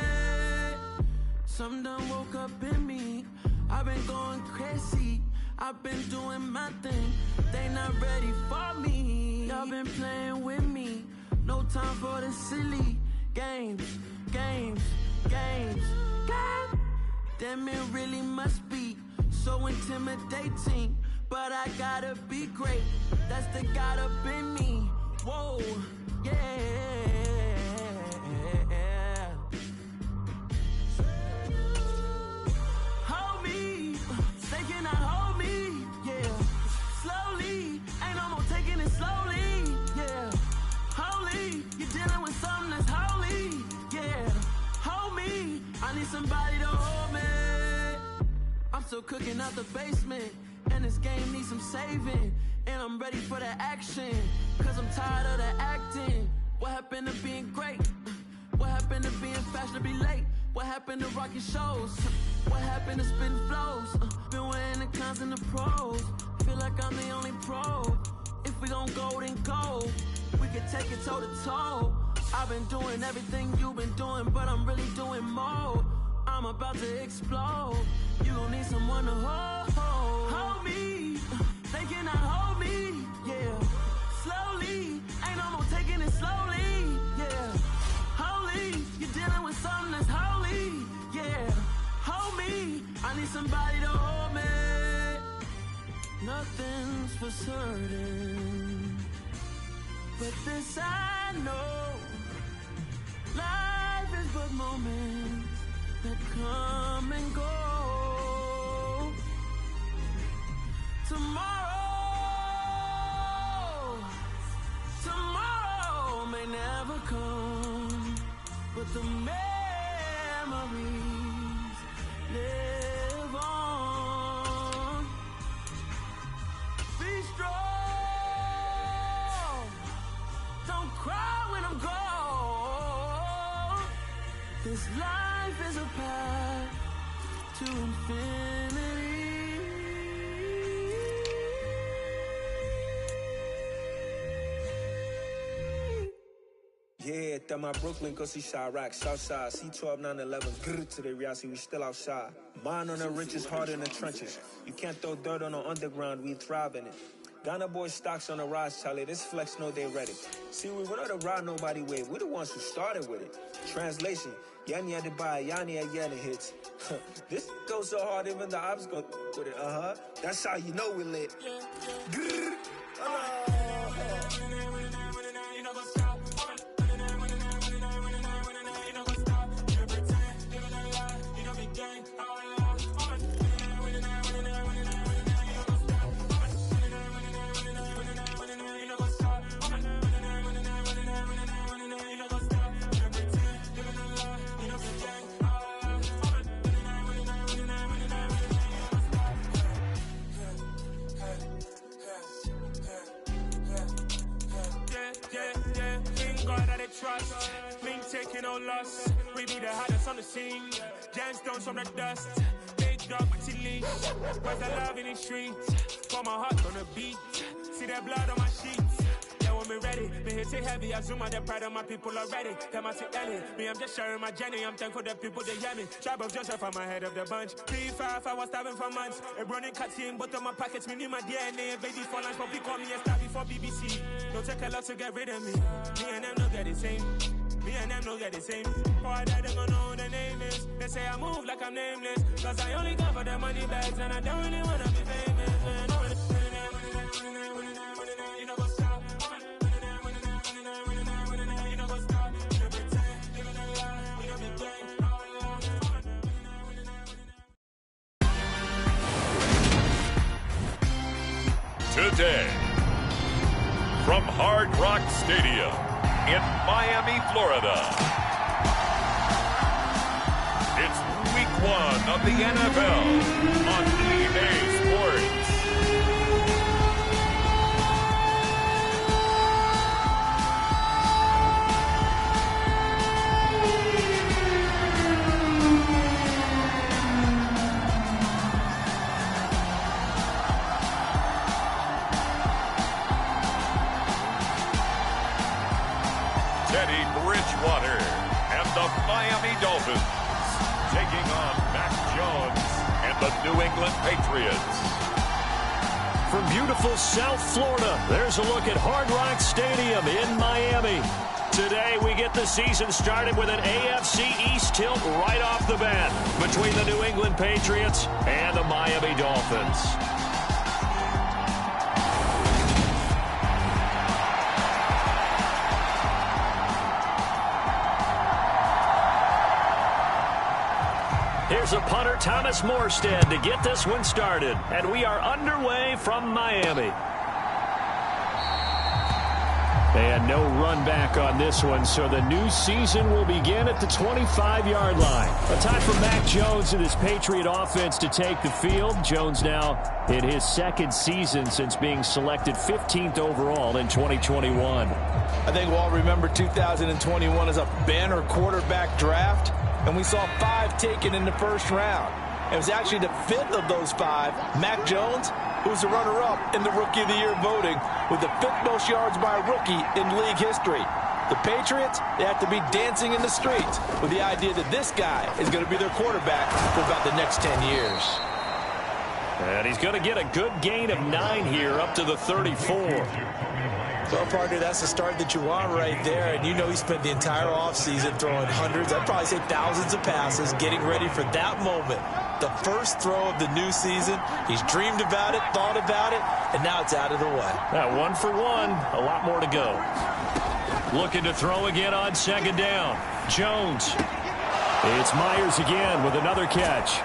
H: Something done woke up in me. I've been going crazy. I've been doing my thing. They not ready for me. Y'all been playing with me. No time for the silly games. Damn, it really must be so intimidating. But I gotta be great. That's the God up in me. Whoa, yeah. Somebody to hold me. I'm still cooking out the basement, and this game needs some saving. And I'm ready for the action, cause I'm tired of the acting. What happened to being great? What happened to being fashionably late? What happened to rocking shows? What happened to spitting flows? Been wearing the cons and the pros. Feel like I'm the only pro. If we gon' go, then go. We can take it toe to toe. I've been doing everything you've been doing, but I'm really doing more. I'm about to explode. You gon' need someone to hold me. slowly, yeah. Holy, you're dealing with something that's holy, yeah. Hold me, I need somebody to hold me. Nothing's for certain, but this I know. Life is but moments that come and go. Tomorrow may never come, but the memories live on. Be strong, don't cry when I'm gone. This life is a path to infinity.
I: Yeah, that my Brooklyn, go see Chirac, Southside, C12, 911, grrr to the reality, we still outside. Mine on the riches, hard in the trenches. You can't throw dirt on the underground, we thrive in it. Ghana boys stocks on the rise, Charlie, this flex know they ready. See, we went on the ride nobody with, we the ones who started with it. Translation, Yanni had to buy, Yanni had Yanni hits. This goes so hard, even the ops go with it, That's how you know we lit. Grrr,
J: trust, been taking no loss. We be the hottest on the scene. Gemstones from the dust. Big dog with leash. Where's the love in the streets? For my heart on the beat. See that blood on my sheets. Yeah, when me ready, me hit it heavy. I zoom out the pride of my people already. Them I see Ellie. Me, I'm just sharing my journey. I'm thankful the people they hear me. Tribe of Joseph, I'm ahead of the bunch. P5, I was starving for months. A running cuts in, but on my pockets, me need my DNA. Baby for lunch, but call me a star before BBC. Don't take a lot to get rid of me. Me and them don't get the same. Me and them don't get the same. For I die, they gon' know who the name is. They say I move like I'm nameless. Cause I only go for the money bags. And I don't really wanna be famous, man. You know what's up. You know what's up. You know pretend. You know lie. You know be gang.
B: Today, from Hard Rock Stadium in Miami, Florida, it's week 1 of the NFL on EA Sports. Teddy Bridgewater and the Miami Dolphins taking on Mac Jones and the New England Patriots.
C: From beautiful South Florida, there's a look at Hard Rock Stadium in Miami. Today, we get the season started with an AFC East tilt right off the bat between the New England Patriots and the Miami Dolphins. Here's a punter, Thomas Morstead, to get this one started. And we are underway from Miami. And no run back on this one, so the new season will begin at the 25-yard line. A time for Mac Jones and his Patriot offense to take the field. Jones now in his second season since being selected 15th overall in 2021.
E: I think we'll all remember 2021 as a banner quarterback draft. And we saw 5 taken in the first round. It was actually the 5th of those 5, Mac Jones, who was the runner-up in the Rookie of the Year voting with the 5th most yards by a rookie in league history. The Patriots, they have to be dancing in the streets with the idea that this guy is going to be their quarterback for about the next 10 years.
C: And he's going to get a good gain of 9 here up to the 34.
E: Well, partner, that's the start that you want right there. And you know he spent the entire offseason throwing hundreds, I'd probably say thousands of passes, getting ready for that moment. The first throw of the new season. He's dreamed about it, thought about it, and now it's out of the way.
F: Now, 1 for 1, a lot more to go. Looking to throw again on second down. Jones. It's Myers again with another catch.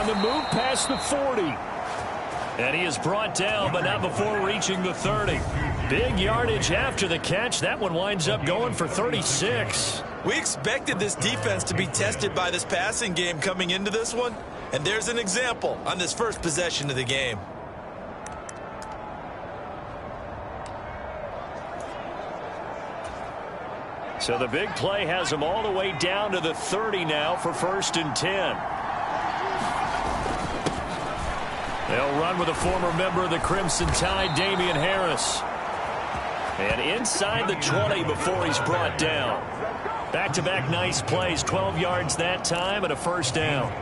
F: On the move past the 40. And he is brought down, but not before reaching the 30. Big yardage after the catch. That one winds up going for 36.
E: We expected this defense to be tested by this passing game coming into this one. And there's an example on this first possession of the game.
F: So the big play has him all the way down to the 30 now for 1st and 10. They'll run with a former member of the Crimson Tide, Damian Harris. And inside the 20 before he's brought down. Back-to-back nice plays, 12 yards that time and a 1st down.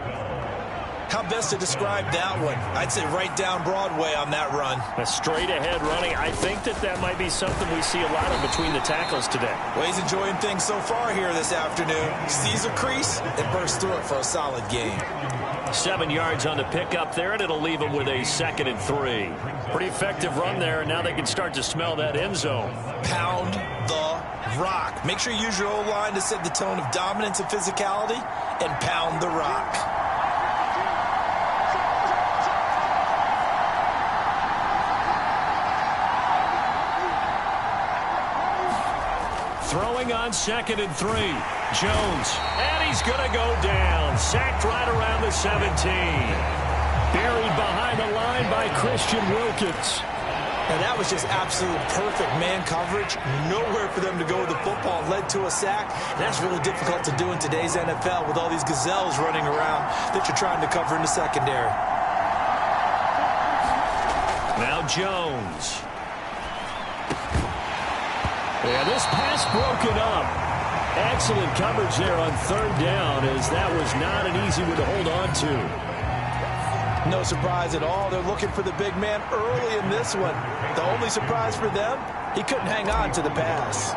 E: How best to describe that one? I'd say right down Broadway on that run.
F: A straight-ahead running. I think that might be something we see a lot of between the tackles today.
E: Well, he's enjoying things so far here this afternoon. Sees a crease and bursts through it for a solid gain.
F: 7 yards on the pickup there, and it'll leave him with a 2nd and 3. Pretty effective run there, and now they can start to smell that end zone.
E: Pound the rock. Make sure you use your O-line to set the tone of dominance and physicality, and pound the rock.
F: Throwing on 2nd and 3. Jones. And he's going to go down. Sacked right around the 17. Buried behind the line by Christian Wilkins.
E: And that was just absolute perfect man coverage. Nowhere for them to go with the football. Led to a sack. And that's really difficult to do in today's NFL with all these gazelles running around that you're trying to cover in the secondary.
F: Now Jones. Yeah, this pass broken up. Excellent coverage there on 3rd down, as that was not an easy one to hold on to.
D: No surprise at all. They're looking for the big man early in this one. The only surprise for them, he couldn't hang on to the pass.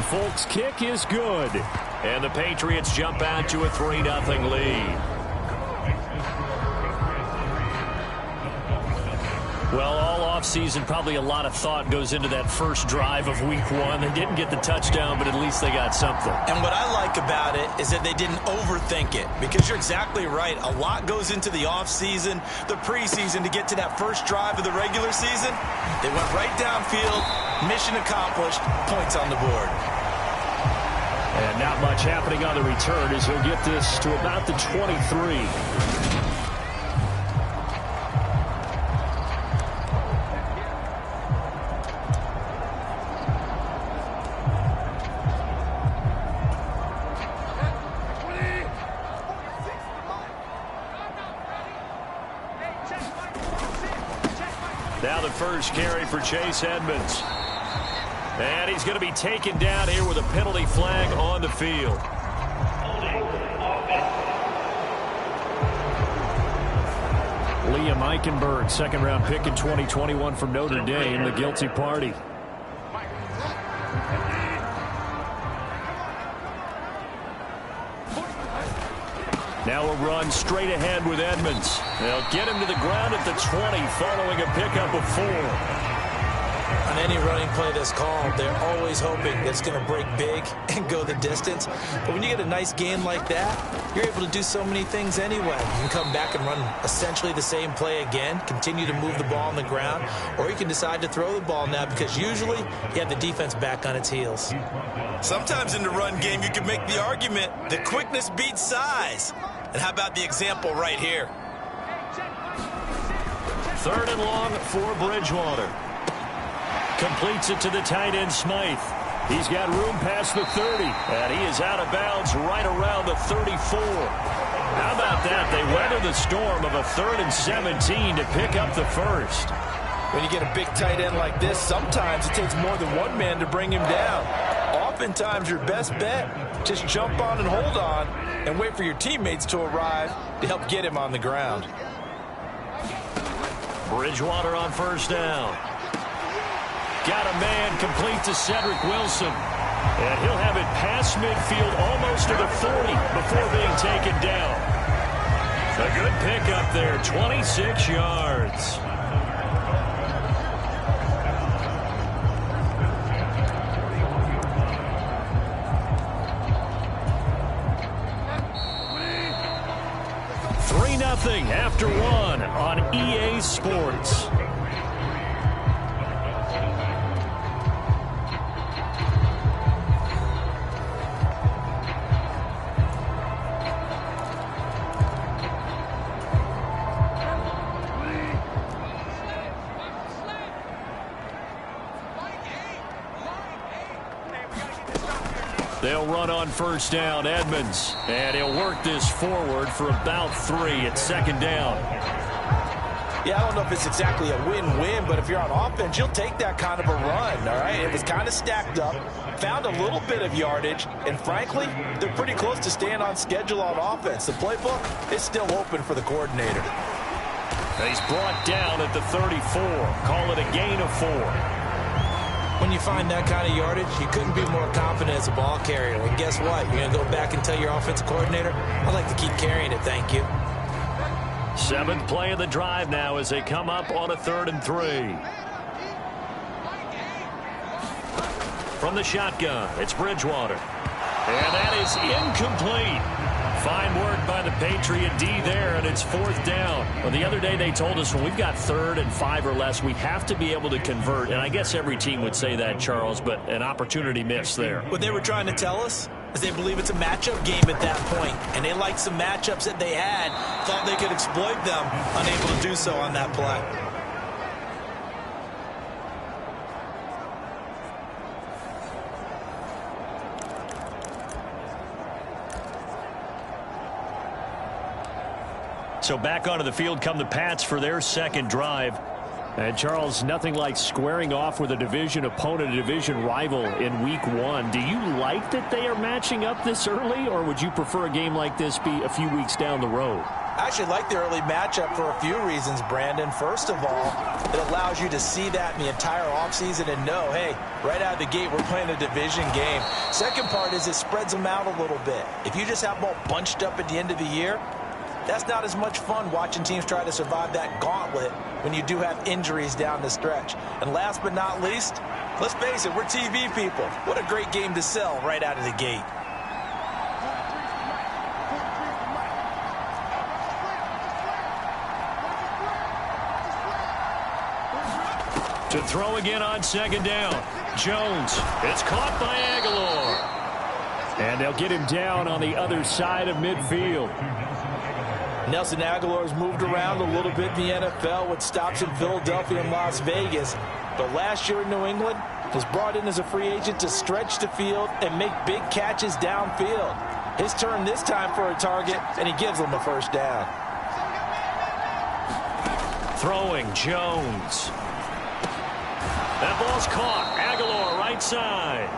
F: Folk's kick is good. And the Patriots jump out to a 3-0 lead. Well, all offseason, probably a lot of thought goes into that first drive of week 1. They didn't get the touchdown, but at least they got something.
E: And what I like about it is that they didn't overthink it, because you're exactly right. A lot goes into the offseason, the preseason to get to that first drive of the regular season. They went right downfield, mission accomplished, points on the board.
F: And not much happening on the return as he'll get this to about the 23. Now the first carry for Chase Edmonds. And he's going to be taken down here with a penalty flag on the field. Liam Eichenberg, 2nd-round pick in 2021 from Notre Dame, the guilty party. Now a run straight ahead with Edmonds. They'll get him to the ground at the 20 following a pickup of 4.
E: On any running play that's called, they're always hoping that it's going to break big and go the distance. But when you get a nice game like that, you're able to do so many things anyway. You can come back and run essentially the same play again, continue to move the ball on the ground, or you can decide to throw the ball now, because usually you have the defense back on its heels. Sometimes in the run game, you can make the argument that quickness beats size. And how about the example right here?
F: 3rd and long for Bridgewater. Completes it to the tight end, Smythe. He's got room past the 30, and he is out of bounds right around the 34. How about that? They weather the storm of a 3rd and 17 to pick up the first.
D: When you get a big tight end like this, sometimes it takes more than one man to bring him down. Oftentimes, your best bet, just jump on and hold on and wait for your teammates to arrive to help get him on the ground.
C: Bridgewater on first down. Got a man complete to Cedric Wilson. And he'll have it past midfield almost to the 40 before being taken down. A good pickup there, 26 yards. After one on EA Sports. They'll run on first down, Edmonds. And he'll work this forward for about 3 at second down.
E: Yeah, I don't know if it's exactly a win-win, but if you're on offense, you'll take that kind of a run, all right? It was kind of stacked up, found a little bit of yardage, and frankly, they're pretty close to staying on schedule on offense. The playbook is still open for the coordinator.
C: He's brought down at the 34. Call it a gain of 4.
E: When you find that kind of yardage, you couldn't be more confident as a ball carrier. And guess what? You're going to go back and tell your offensive coordinator, I'd like to keep carrying it, thank you.
C: 7th play of the drive now as they come up on a 3rd and 3. From the shotgun, it's Bridgewater. And that is incomplete. Fine work by the Patriot D there, and it's 4th down. Well, the other day they told us when we've got 3rd and 5 or less, we have to be able to convert. And I guess every team would say that, Charles, but an opportunity missed there.
E: What they were trying to tell us is they believe it's a matchup game at that point, and they liked some matchups that they had, thought they could exploit them, unable to do so on that play.
C: So back onto the field come the Pats for their second drive. And, Charles, nothing like squaring off with a division opponent, a division rival in Week 1. Do you like that they are matching up this early, or would you prefer a game like this be a few weeks down the road?
E: I actually like the early matchup for a few reasons, Brandon. First of all, it allows you to see that in the entire offseason and know, hey, right out of the gate, we're playing a division game. Second part is it spreads them out a little bit. If you just have them all bunched up at the end of the year, that's not as much fun watching teams try to survive that gauntlet when you do have injuries down the stretch. And last but not least, let's face it, we're TV people. What a great game to sell right out of the gate.
C: To throw again on second down. Jones. It's caught by Aguilar. And they'll get him down on the other side of midfield.
E: Nelson Aguilar's moved around a little bit in the NFL with stops in Philadelphia and Las Vegas. But last year in New England, was brought in as a free agent to stretch the field and make big catches downfield. His turn this time for a target, and he gives them a first down.
C: Throwing, Jones. That ball's caught. Aguilar right side.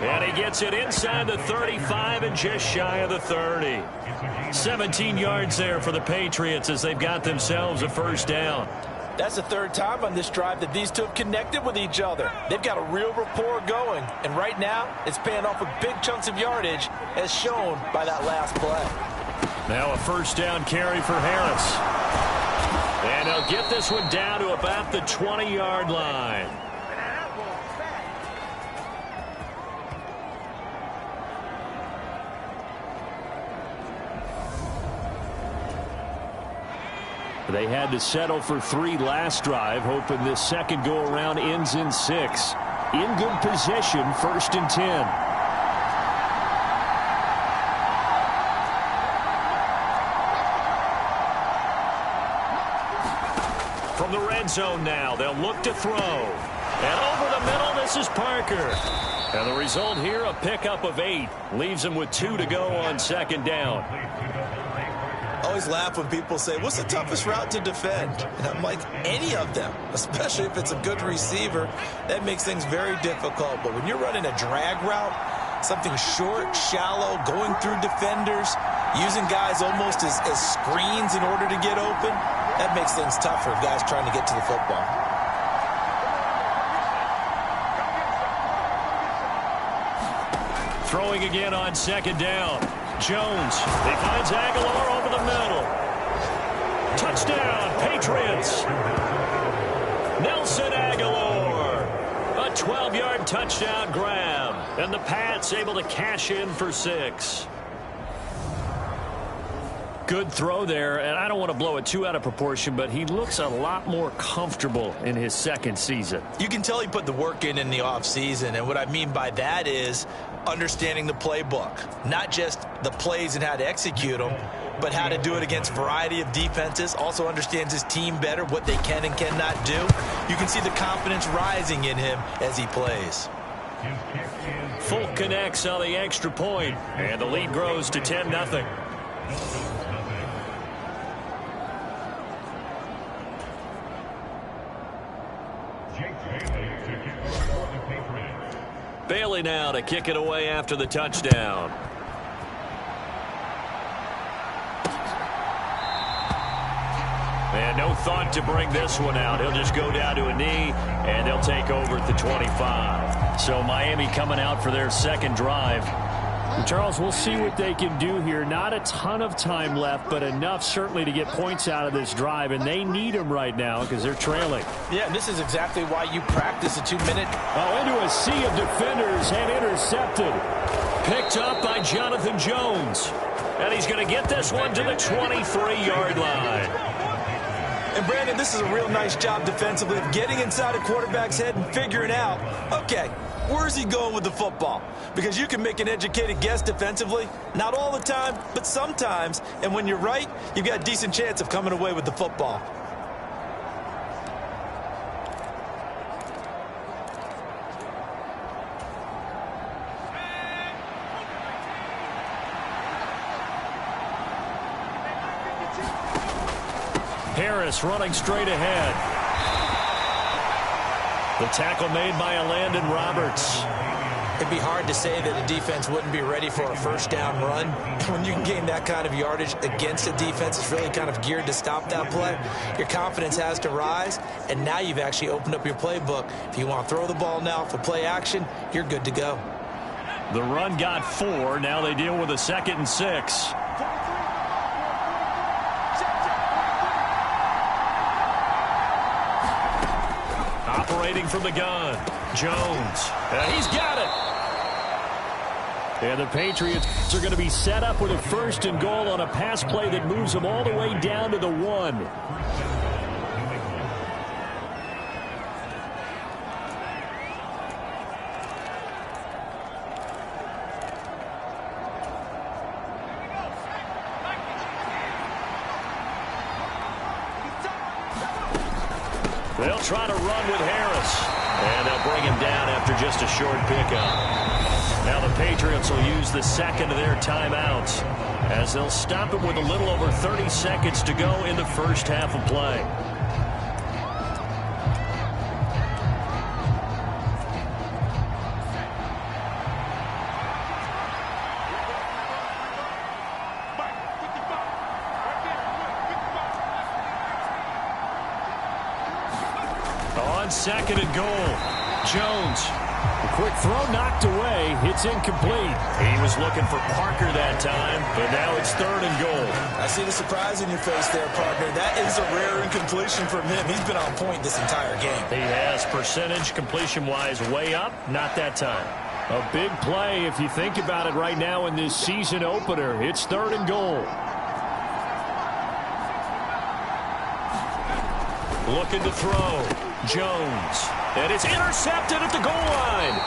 C: And he gets it inside the 35 and just shy of the 30. 17 yards there for the Patriots as they've got themselves a first down.
E: That's the 3rd time on this drive that these two have connected with each other. They've got a real rapport going. And right now, it's paying off with big chunks of yardage as shown by that last play.
C: Now a first down carry for Harris. And they'll get this one down to about the 20-yard line. They had to settle for 3 last drive, hoping this second go-around ends in 6. In good position, 1st and 10. From the red zone now, they'll look to throw. And over the middle, this is Parker. And the result here, a pickup of 8. Leaves them with 2 to go on second down.
E: I always laugh when people say, what's the toughest route to defend? And I'm like, any of them, especially if it's a good receiver. That makes things very difficult. But when you're running a drag route, something short, shallow, going through defenders, using guys almost as screens in order to get open, That makes things tougher for guys trying to get to the football.
C: Throwing again on second down. Jones. He finds Aguilar over the middle. Touchdown, Patriots. Nelson Aguilar. A 12-yard touchdown grab. And the Pats able to cash in for 6. Good throw there, and I don't want to blow it too out of proportion, but he looks a lot more comfortable in his second season.
E: You can tell he put the work in the offseason, and what I mean by that is understanding the playbook. Not just the plays and how to execute them, but how to do it against a variety of defenses. Also understands his team better, what they can and cannot do. You can see the confidence rising in him as he plays.
C: Folk connects on the extra point, and the lead grows to 10-0. Bailey now to kick it away after the touchdown. And no thought to bring this one out. He'll just go down to a knee, and they'll take over at the 25. So Miami coming out for their second drive.
F: Charles, we'll see what they can do here. Not a ton of time left, but enough certainly to get points out of this drive, and they need them right now because they're trailing.
D: Yeah, this is exactly why you practice a 2-minute.
F: Oh, into a sea of defenders and intercepted.
C: Picked up by Jonathan Jones. And he's going to get this one to the 23-yard line.
E: And, Brandon, this is a real nice job defensively of getting inside a quarterback's head and figuring out, okay, where's he going with the football? Because you can make an educated guess defensively. Not all the time, but sometimes. And when you're right, you've got a decent chance of coming away with the football.
C: Harris running straight ahead. The tackle made by Landon Roberts.
E: It'd be hard to say that a defense wouldn't be ready for a first down run. When you can gain that kind of yardage against a defense that's really kind of geared to stop that play, your confidence has to rise, and now you've actually opened up your playbook. If you want to throw the ball now for play action, you're good to go.
C: The run got 4. Now they deal with a 2nd and 6. Operating from the gun, Jones. And he's got it.
F: And the Patriots are going to be set up with a 1st and goal on a pass play that moves them all the way down to the 1.
C: They'll try to run with Harris. And they'll bring him down after just a short pickup. Now the Patriots will use the 2nd of their timeouts as they'll stop it with a little over 30 seconds to go in the first half of play. On 2nd and goal, Jones.
F: A quick throw knocked away. It's incomplete.
C: He was looking for Parker that time, but now it's 3rd and goal.
E: I see the surprise in your face there, partner. That is a rare incompletion from him. He's been on point this entire game.
C: He has percentage completion-wise way up, not that time.
F: A big play if you think about it right now in this season opener. It's 3rd and goal.
C: Looking to throw. Jones. And it's intercepted at the goal line.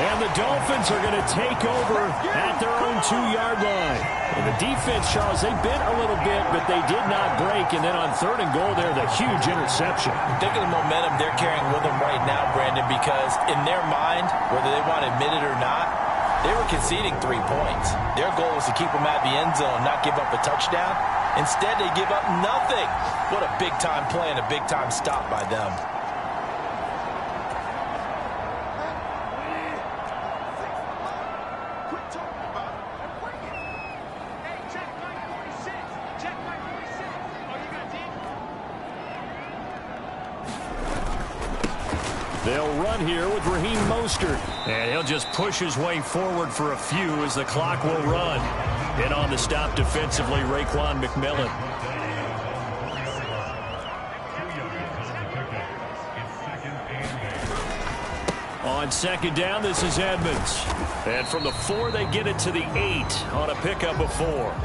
F: And the Dolphins are going to take over at their own 2-yard line. And the defense, Charles, they bent a little bit, but they did not break. And then on 3rd and goal there, the huge interception.
D: Think of the momentum they're carrying with them right now, Brandon, because in their mind, whether they want to admit it or not, they were conceding 3 points. Their goal was to keep them at the end zone, not give up a touchdown. Instead, they give up nothing. What a big-time play and a big-time stop by them.
F: They'll run here with Raheem Mostert. And he'll just push his way forward for a few as the clock will run. And on the stop defensively, Raekwon McMillan. On second down, this is Edmonds. And from the 4, they get it to the 8 on a pickup of 4.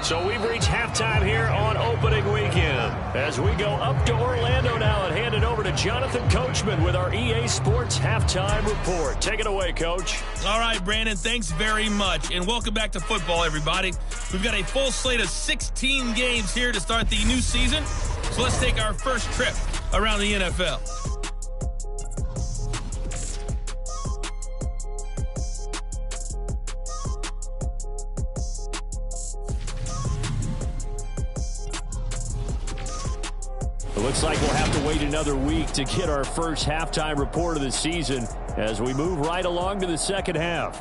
F: So we've reached halftime here on opening weekend. As we go up to Orlando now and hand it over to Jonathan Coachman with our EA Sports Halftime Report. Take it away, Coach.
G: All right, Brandon, thanks very much. And welcome back to football, everybody. We've got a full slate of 16 games here to start the new season. So let's take our first trip around the NFL.
F: It looks like we'll have to wait another week to get our first halftime report of the season as we move right along to the second half.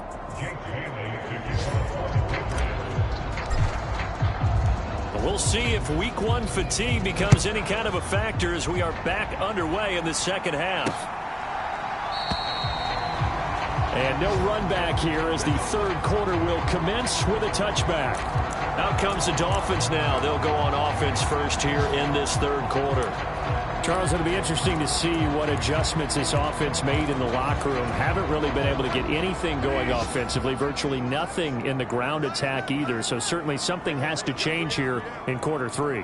F: We'll see if week 1 fatigue becomes any kind of a factor as we are back underway in the second half. And no run back here as the third quarter will commence with a touchback. Out comes the Dolphins now. They'll go on offense first here in this third quarter. Charles, it'll be interesting to see what adjustments this offense made in the locker room. Haven't really been able to get anything going offensively. Virtually nothing in the ground attack either. So certainly something has to change here in quarter 3.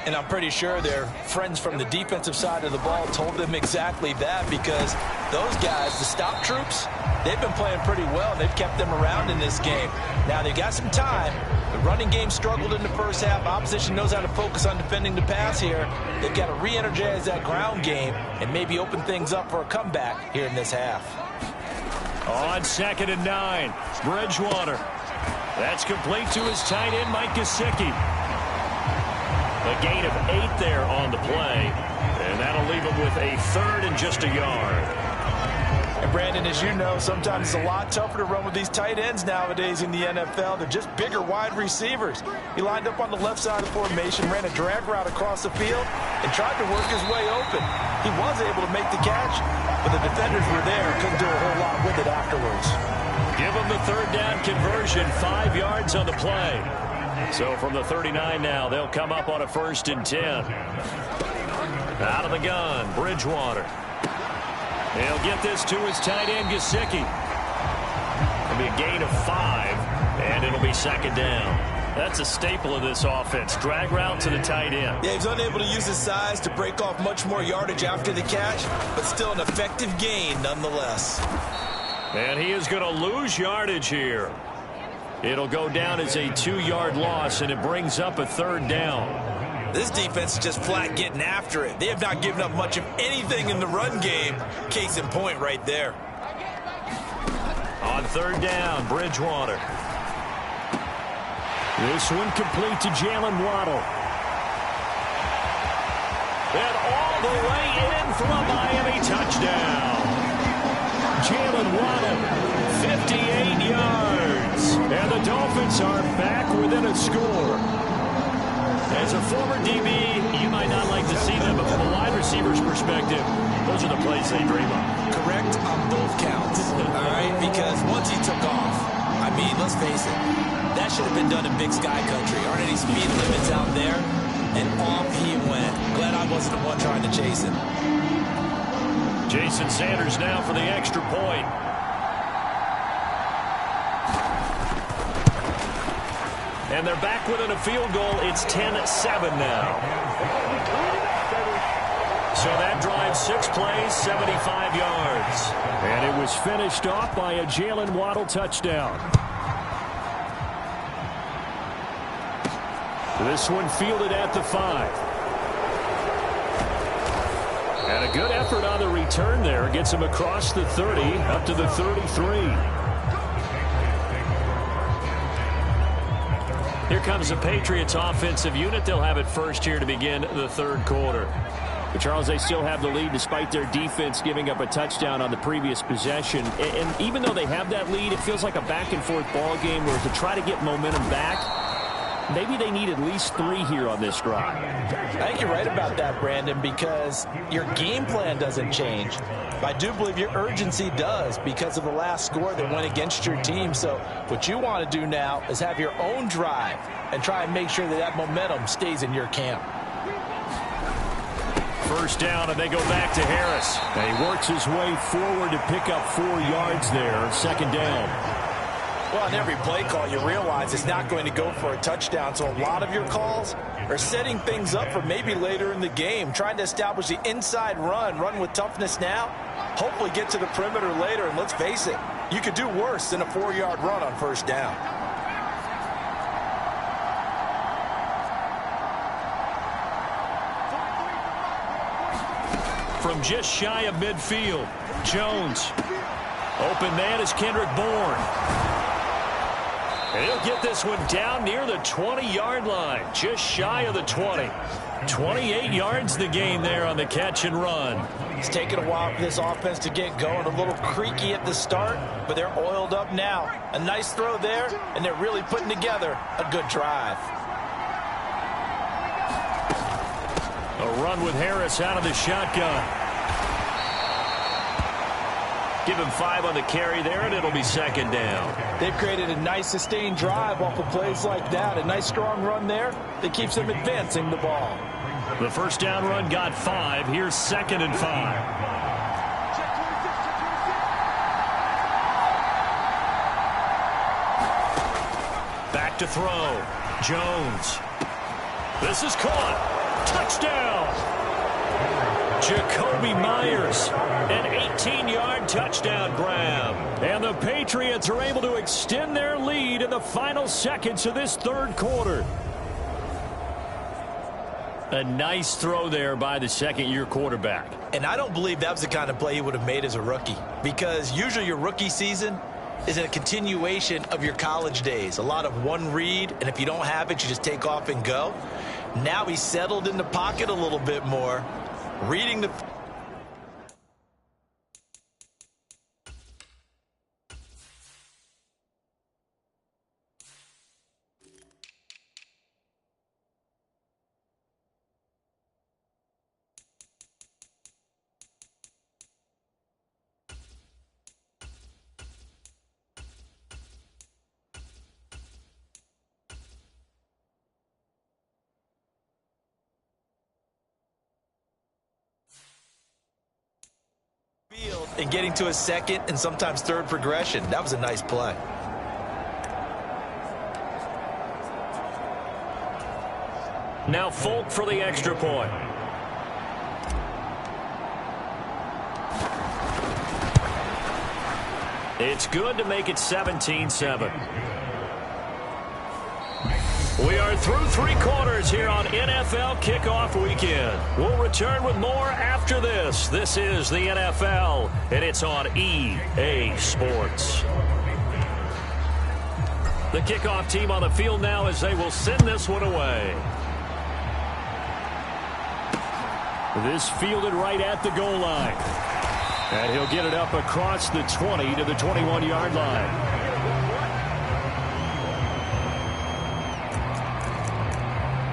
E: And I'm pretty sure their friends from the defensive side of the ball told them exactly that, because those guys, the stop troops, they've been playing pretty well. They've kept them around in this game. Now they've got some time. The running game struggled in the first half. Opposition knows how to focus on defending the pass here. They've got to re-energize that ground game and maybe open things up for a comeback here in this half.
F: On 2nd and 9, Bridgewater. That's complete to his tight end, Mike Gesicki. A gain of 8 there on the play, and that'll leave him with a 3rd and just a yard.
E: And Brandon, as you know, sometimes it's a lot tougher to run with these tight ends nowadays in the NFL. They're just bigger wide receivers. He lined up on the left side of the formation, ran a drag route across the field, and tried to work his way open. He was able to make the catch, but the defenders were there, couldn't do a whole lot with it afterwards.
F: Give him the 3rd down conversion, 5 yards on the play. So from the 39 now, they'll come up on a 1st and 10. Out of the gun, Bridgewater. He'll get this to his tight end, Gesicki. It'll be a gain of 5, and it'll be 2nd down. That's a staple of this offense. Drag route to the tight end.
E: Yeah, he's unable to use his size to break off much more yardage after the catch, but still an effective gain nonetheless.
F: And he is going to lose yardage here. It'll go down as a 2-yard loss, and it brings up a 3rd down.
E: This defense is just flat getting after it. They have not given up much of anything in the run game. Case in point right there.
F: On 3rd down, Bridgewater. This one complete to Jalen Waddle. And all the way in for a Miami touchdown. Jalen Waddle, 58 yards. And the Dolphins are back within a score. As a former DB, you might not like to see them, but from a wide receiver's perspective, those are the plays they dream of.
E: Correct on both counts, all right? Because once he took off, I mean, let's face it, that should have been done in Big Sky Country. Aren't any speed limits out there? And off he went. Glad I wasn't the one trying to chase him.
F: Jason Sanders now for the extra point. And they're back within a field goal. It's 10-7 now. So that drive, 6 plays, 75 yards. And it was finished off by a Jalen Waddle touchdown. This one fielded at the 5. And a good effort on the return there. Gets him across the 30, up to the 33. Here comes the Patriots offensive unit. They'll have it first here to begin the 3rd quarter. But Charles, they still have the lead despite their defense giving up a touchdown on the previous possession. And even though they have that lead, it feels like a back-and-forth ball game where to try to get momentum back, maybe they need at least 3 here on this drive.
E: I think you're right about that, Brandon, because your game plan doesn't change. I do believe your urgency does because of the last score that went against your team. So what you want to do now is have your own drive and try and make sure that that momentum stays in your camp.
F: First down, and they go back to Harris. And he works his way forward to pick up 4 yards there. Second down.
E: Well, in every play call, you realize it's not going to go for a touchdown. So a lot of your calls are setting things up for maybe later in the game, trying to establish the inside run with toughness now, hopefully get to the perimeter later. And let's face it, you could do worse than a 4-yard run on first down.
F: From just shy of midfield, Jones. Open man is Kendrick Bourne. And he'll get this one down near the 20-yard line, just shy of the 20. 28 yards the gain there on the catch and run.
E: It's taken a while for this offense to get going. A little creaky at the start, but they're oiled up now. A nice throw there, and they're really putting together a good drive.
F: A run with Harris out of the shotgun. Give him 5 on the carry there, and it'll be second down.
E: They've created a nice sustained drive off of plays like that. A nice strong run there that keeps them advancing the ball.
F: The first down run got 5. Here's second and 5. Back to throw. Jones. This is caught. Touchdown. Jacoby Myers, an 18-yard touchdown grab. And the Patriots are able to extend their lead in the final seconds of this third quarter. A nice throw there by the second-year quarterback.
E: And I don't believe that was the kind of play he would have made as a rookie, because usually your rookie season is a continuation of your college days. A lot of one read, and if you don't have it, you just take off and go. Now he's settled in the pocket a little bit more. Reading the... and getting to a second and sometimes third progression. That was a nice play.
F: Now Folk for the extra point. It's good to make it 17-7. We are through 3 quarters here on NFL Kickoff Weekend. We'll return with more after this. This is the NFL, and it's on EA Sports. The kickoff team on the field now as they will send this one away. This fielded right at the goal line. And he'll get it up across the 20 to the 21-yard line.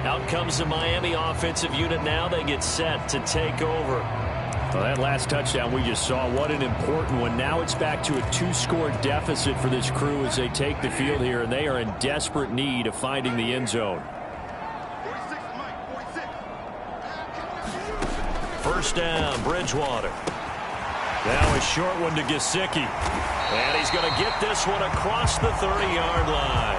F: Out comes the Miami offensive unit now. They get set to take over. Well, that last touchdown we just saw, what an important one. Now it's back to a 2-score deficit for this crew as they take the field here, and they are in desperate need of finding the end zone. First down, Bridgewater. Now a short one to Gesicki. And he's going to get this one across the 30-yard line.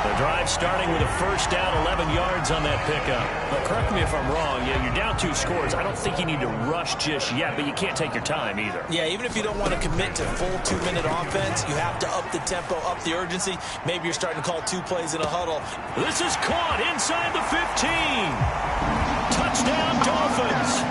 F: The drive starting with a first down, 11 yards on that pickup. But correct me if I'm wrong. Yeah, you're down 2 scores. I don't think you need to rush just yet, but you can't take your time either.
E: Yeah, even if you don't want to commit to full 2-minute offense, you have to up the tempo, up the urgency. Maybe you're starting to call 2 plays in a huddle.
F: This is caught inside the 15. Touchdown, Dolphins.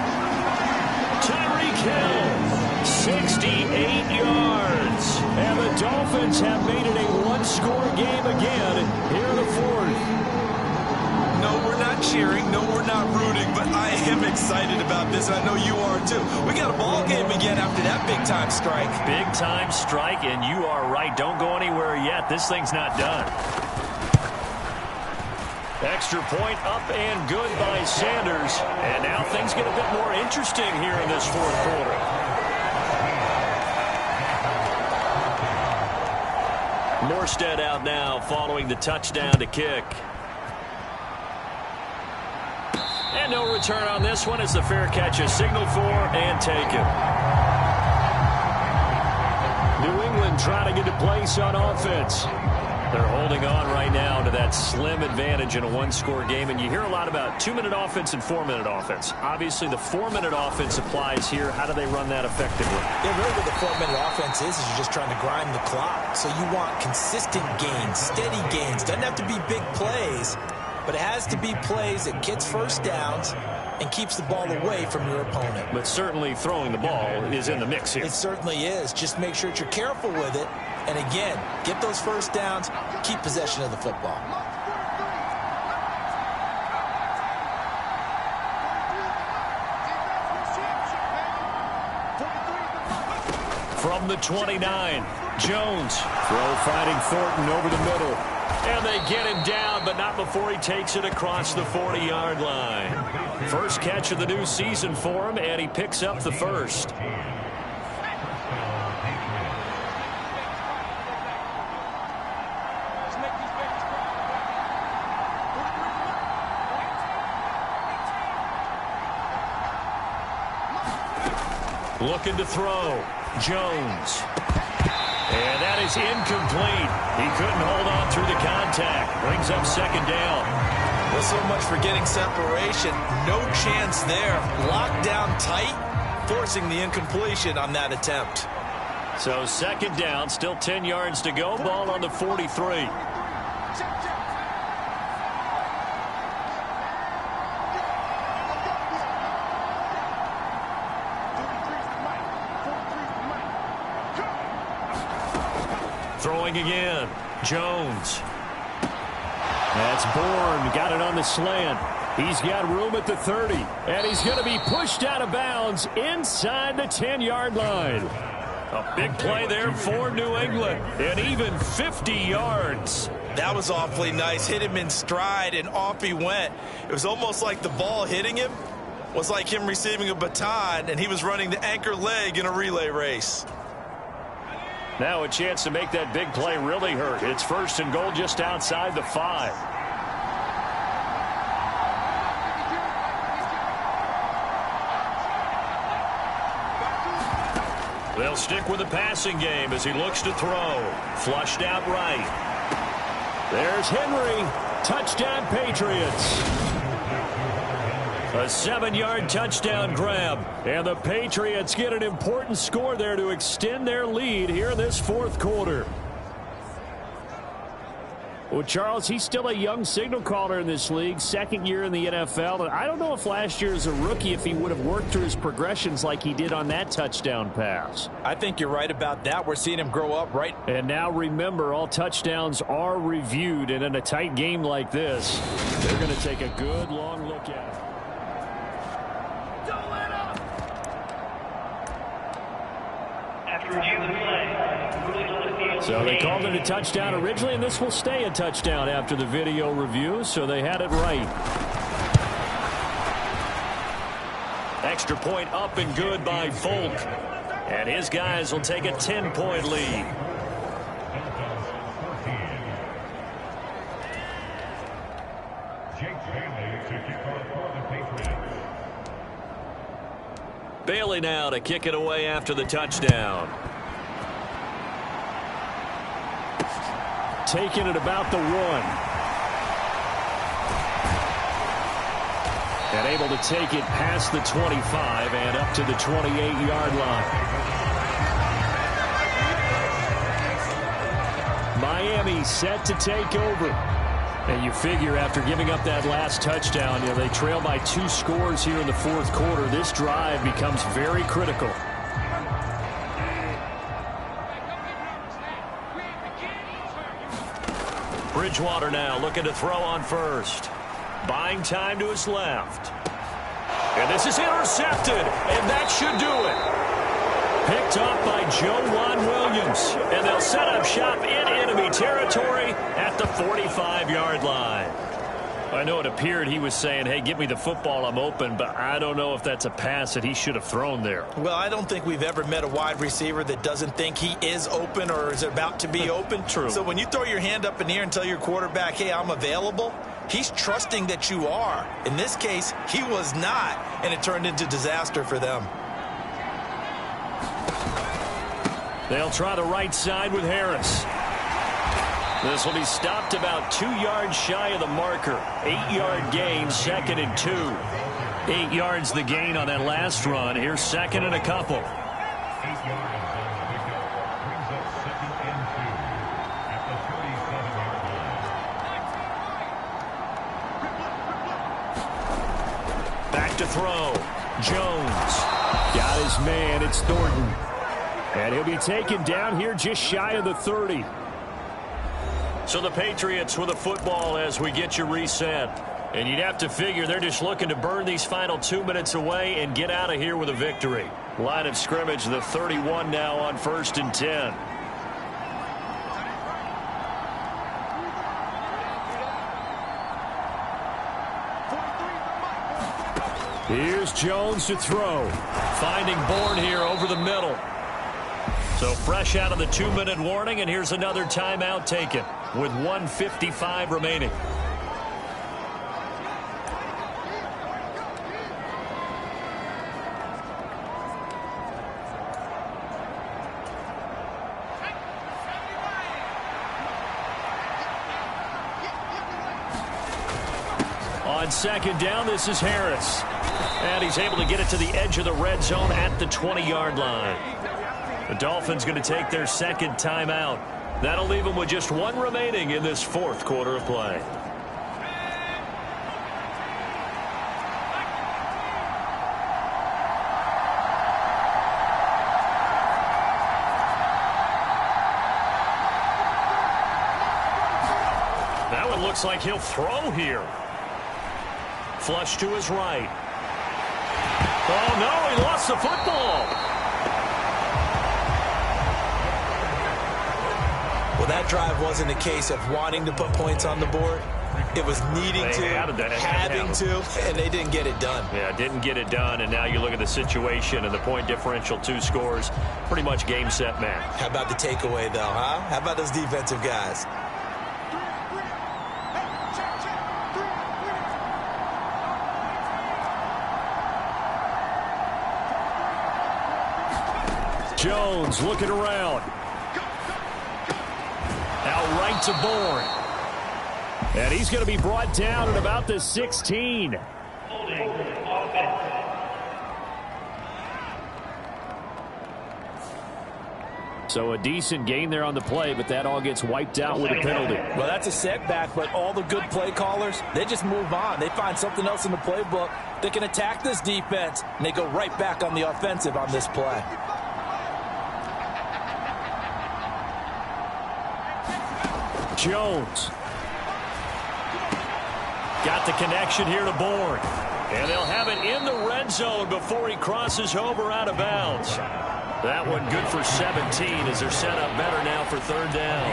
F: Tyreek Hill, 68 yards. And the Dolphins have made it a 1-score game again here in the 4th.
K: No, we're not cheering. No, we're not rooting. But I am excited about this, and I know you are too. We got a ball game again after that big-time strike.
F: Big-time strike, and you are right. Don't go anywhere yet. This thing's not done.
C: Extra point up and good by Sanders. And now things get a bit more interesting here in this fourth quarter. Morstead out now following the touchdown to kick. And no return on this one as the fair catch is signaled for and taken. New England trying to get a place on offense. They're holding on right now to that slim advantage in a one-score game. And you hear a lot about 2-minute offense and 4-minute offense. Obviously, the 4-minute offense applies here. How do they run that effectively?
E: Yeah, really what the 4-minute offense is you're just trying to grind the clock. So you want consistent gains, steady gains. Doesn't have to be big plays, but it has to be plays that gets first downs and keeps the ball away from your opponent.
C: But certainly throwing the ball is in the mix here.
E: It certainly is. Just make sure that you're careful with it. And again, get those first downs, keep possession of the football.
C: From the 29, Jones. Throw finding Thornton over the middle. And they get him down, but not before he takes it across the 40-yard line. First catch of the new season for him, and he picks up the first. Looking to throw. Jones. And that is incomplete. He couldn't hold on through the contact. Brings up second down.
E: Well, so much for getting separation. No chance there. Locked down tight, forcing the incompletion on that attempt.
C: So second down, still 10 yards to go. Ball on the 43. Throwing again. Jones. That's Bourne. Got it on the slant. He's got room at the 30. And he's going to be pushed out of bounds inside the 10-yard line. A big play there for New England. And even 50 yards.
E: That was awfully nice. Hit him in stride, and off he went. It was almost like the ball hitting him was like him receiving a baton, and he was running the anchor leg in a relay race.
C: Now a chance to make that big play really hurt. It's first and goal just outside the 5. They'll stick with the passing game as he looks to throw. Flushed out right. There's Henry. Touchdown, Patriots. A 7-yard touchdown grab. And the Patriots get an important score there to extend their lead here in this fourth quarter. Well, Charles, he's still a young signal caller in this league, second year in the NFL. And I don't know if last year as a rookie if he would have worked through his progressions like he did on that touchdown pass.
D: I think you're right about that. We're seeing him grow up, right?
C: And now remember, all touchdowns are reviewed. And in a tight game like this, they're going to take a good long look at it. So they called it a touchdown originally, and this will stay a touchdown after the video review, so they had it right. Extra point up and good by Folk. And his guys will take a 10-point lead. Bailey now to kick it away after the touchdown. Taking it about the 1. And able to take it past the 25 and up to the 28-yard line. Miami set to take over. And you figure after giving up that last touchdown, you know, they trail by 2 scores here in the fourth quarter. This drive becomes very critical. Bridgewater now looking to throw on first. Buying time to his left. And this is intercepted, and that should do it. Picked up by Joe Williams. And they'll set up shop in enemy territory at the 45-yard line.
F: I know it appeared he was saying, hey, give me the football, I'm open, but I don't know if that's a pass that he should have thrown there.
E: Well, I don't think we've ever met a wide receiver that doesn't think he is open or is about to be open.
F: True.
E: So when you throw your hand up in the air and tell your quarterback, hey, I'm available, he's trusting that you are. In this case, he was not, and it turned into disaster for them.
F: They'll try the right side with Harris. This will be stopped about 2 yards shy of the marker. 8-yard gain, 2nd and 2. 8 yards the gain on that last run. Here's 2nd and a couple. Back to throw. Jones. Got his man. It's Thornton. And he'll be taken down here just shy of the 30. So the Patriots with the football as we get you reset. And you'd have to figure they're just looking to burn these final 2 minutes away and get out of here with a victory. Line of scrimmage, the 31 now on 1st and 10. Here's Jones to throw. Finding Bourne here over the middle. So fresh out of the 2-minute warning, and here's another timeout taken with 1:55 remaining. On 2nd down, this is Harris. And he's able to get it to the edge of the red zone at the 20-yard line. The Dolphins going to take their 2nd timeout. That'll leave them with just 1 remaining in this 4th quarter of play. That one looks like he'll throw here. Flush to his right. Oh, no, he lost the football.
E: Well, that drive wasn't a case of wanting to put points on the board. It was needing to, having to, and they didn't get it done.
F: Yeah, didn't get it done, and now you look at the situation and the point differential, 2 scores, pretty much game, set, match.
E: How about the takeaway, though, huh? How about those defensive guys?
F: Jones looking around. Out right to Bourne. And he's going to be brought down at about the 16. So a decent gain there on the play, but that all gets wiped out with a penalty.
D: Well, that's a setback, but all the good play callers, they just move on. They find something else in the playbook. They can attack this defense, and they go right back on the offensive on this play.
F: Jones. Got the connection here to Bourne. And they'll have it in the red zone before he crosses over out of bounds. That one good for 17 as they're set up better now for 3rd down.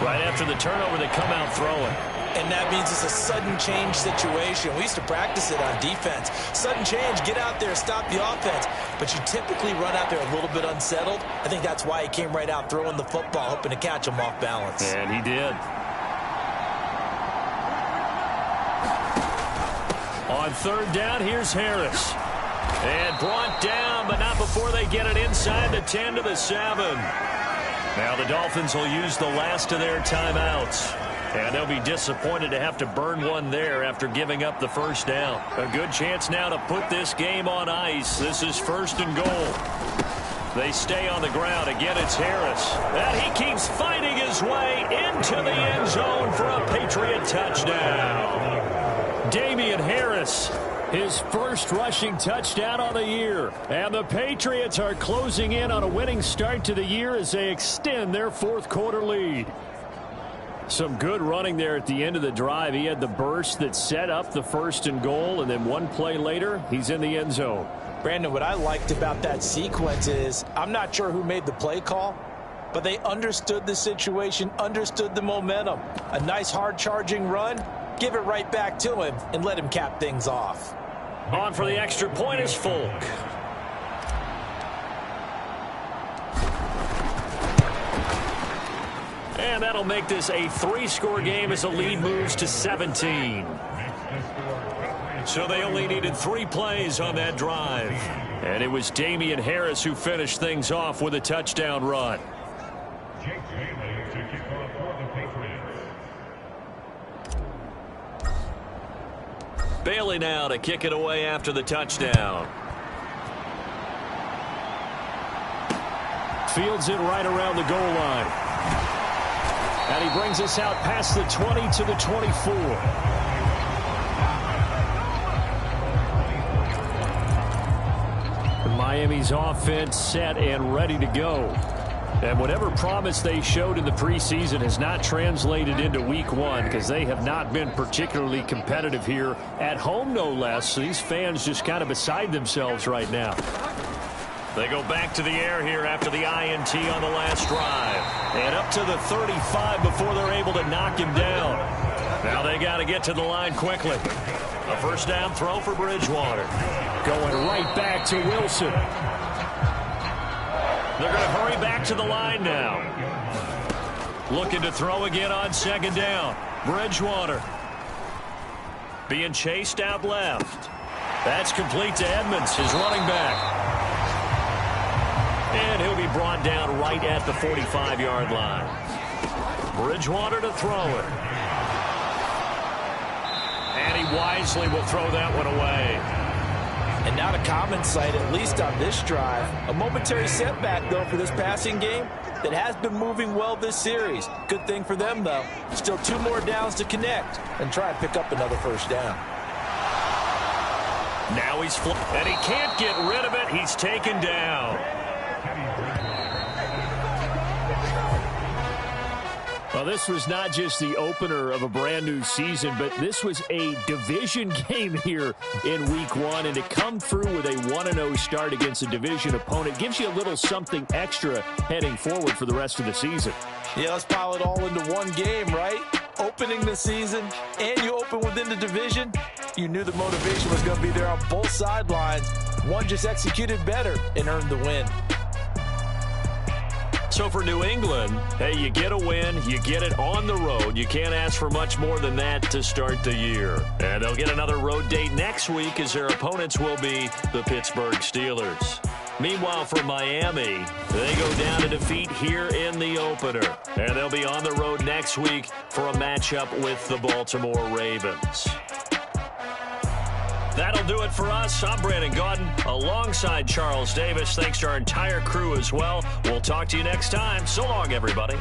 F: Right after the turnover, they come out throwing.
E: And that means it's a sudden change situation. We used to practice it on defense. Sudden change, get out there, stop the offense. But you typically run out there a little bit unsettled. I think that's why he came right out throwing the football, hoping to catch him off balance.
F: And he did. On 3rd down, here's Harris. And brought down, but not before they get it inside the 10 to the 7. Now the Dolphins will use the last of their timeouts. And they'll be disappointed to have to burn one there after giving up the 1st down. A good chance now to put this game on ice. This is 1st and goal. They stay on the ground. Again, it's Harris. And he keeps fighting his way into the end zone for a Patriot touchdown. Damian Harris, his first rushing touchdown on the year. And the Patriots are closing in on a winning start to the year as they extend their 4th quarter lead. Some good running there at the end of the drive. He had the burst that set up the 1st and goal, and then one play later, he's in the end zone.
D: Brandon, what I liked about that sequence is I'm not sure who made the play call, but they understood the situation, understood the momentum. A nice hard-charging run,
E: give it right back to him and let him cap things off.
C: On for the extra point is Folk. And that'll make this a 3-score game as the lead moves to 17. So they only needed 3 plays on that drive. And it was Damian Harris who finished things off with a touchdown run. Bailey now to kick it away after the touchdown. Fields it right around the goal line. And he brings us out past the 20 to the 24. Miami's offense set and ready to go. And whatever promise they showed in the preseason has not translated into week 1 because they have not been particularly competitive here at home, no less. So these fans just kind of beside themselves right now. They go back to the air here after the INT on the last drive. And up to the 35 before they're able to knock him down. Now they got to get to the line quickly. A first down throw for Bridgewater. Going right back to Wilson. They're going to hurry back to the line now. Looking to throw again on second down. Bridgewater. Being chased out left. That's complete to Edmonds, his running back. And he'll be brought down right at the 45-yard line. Bridgewater to throw it. And he wisely will throw that one away.
E: And not a common sight, at least on this drive. A momentary setback, though, for this passing game that has been moving well this series. Good thing for them, though. Still 2 more downs to connect and try and pick up another first down.
C: Now he's and he can't get rid of it. He's taken down. Well, this was not just the opener of a brand new season, but this was a division game here in week 1. And to come through with a 1-0 start against a division opponent gives you a little something extra heading forward for the rest of the season.
E: Yeah, let's pile it all into one game, right? Opening the season, and you open within the division. You knew the motivation was going to be there on both sidelines. One just executed better and earned the win.
C: So for New England, hey, you get a win, you get it on the road. You can't ask for much more than that to start the year. And they'll get another road date next week as their opponents will be the Pittsburgh Steelers. Meanwhile, for Miami, they go down to defeat here in the opener. And they'll be on the road next week for a matchup with the Baltimore Ravens. That'll do it for us. I'm Brandon Gaudin alongside Charles Davis. Thanks to our entire crew as well. We'll talk to you next time. So long, everybody.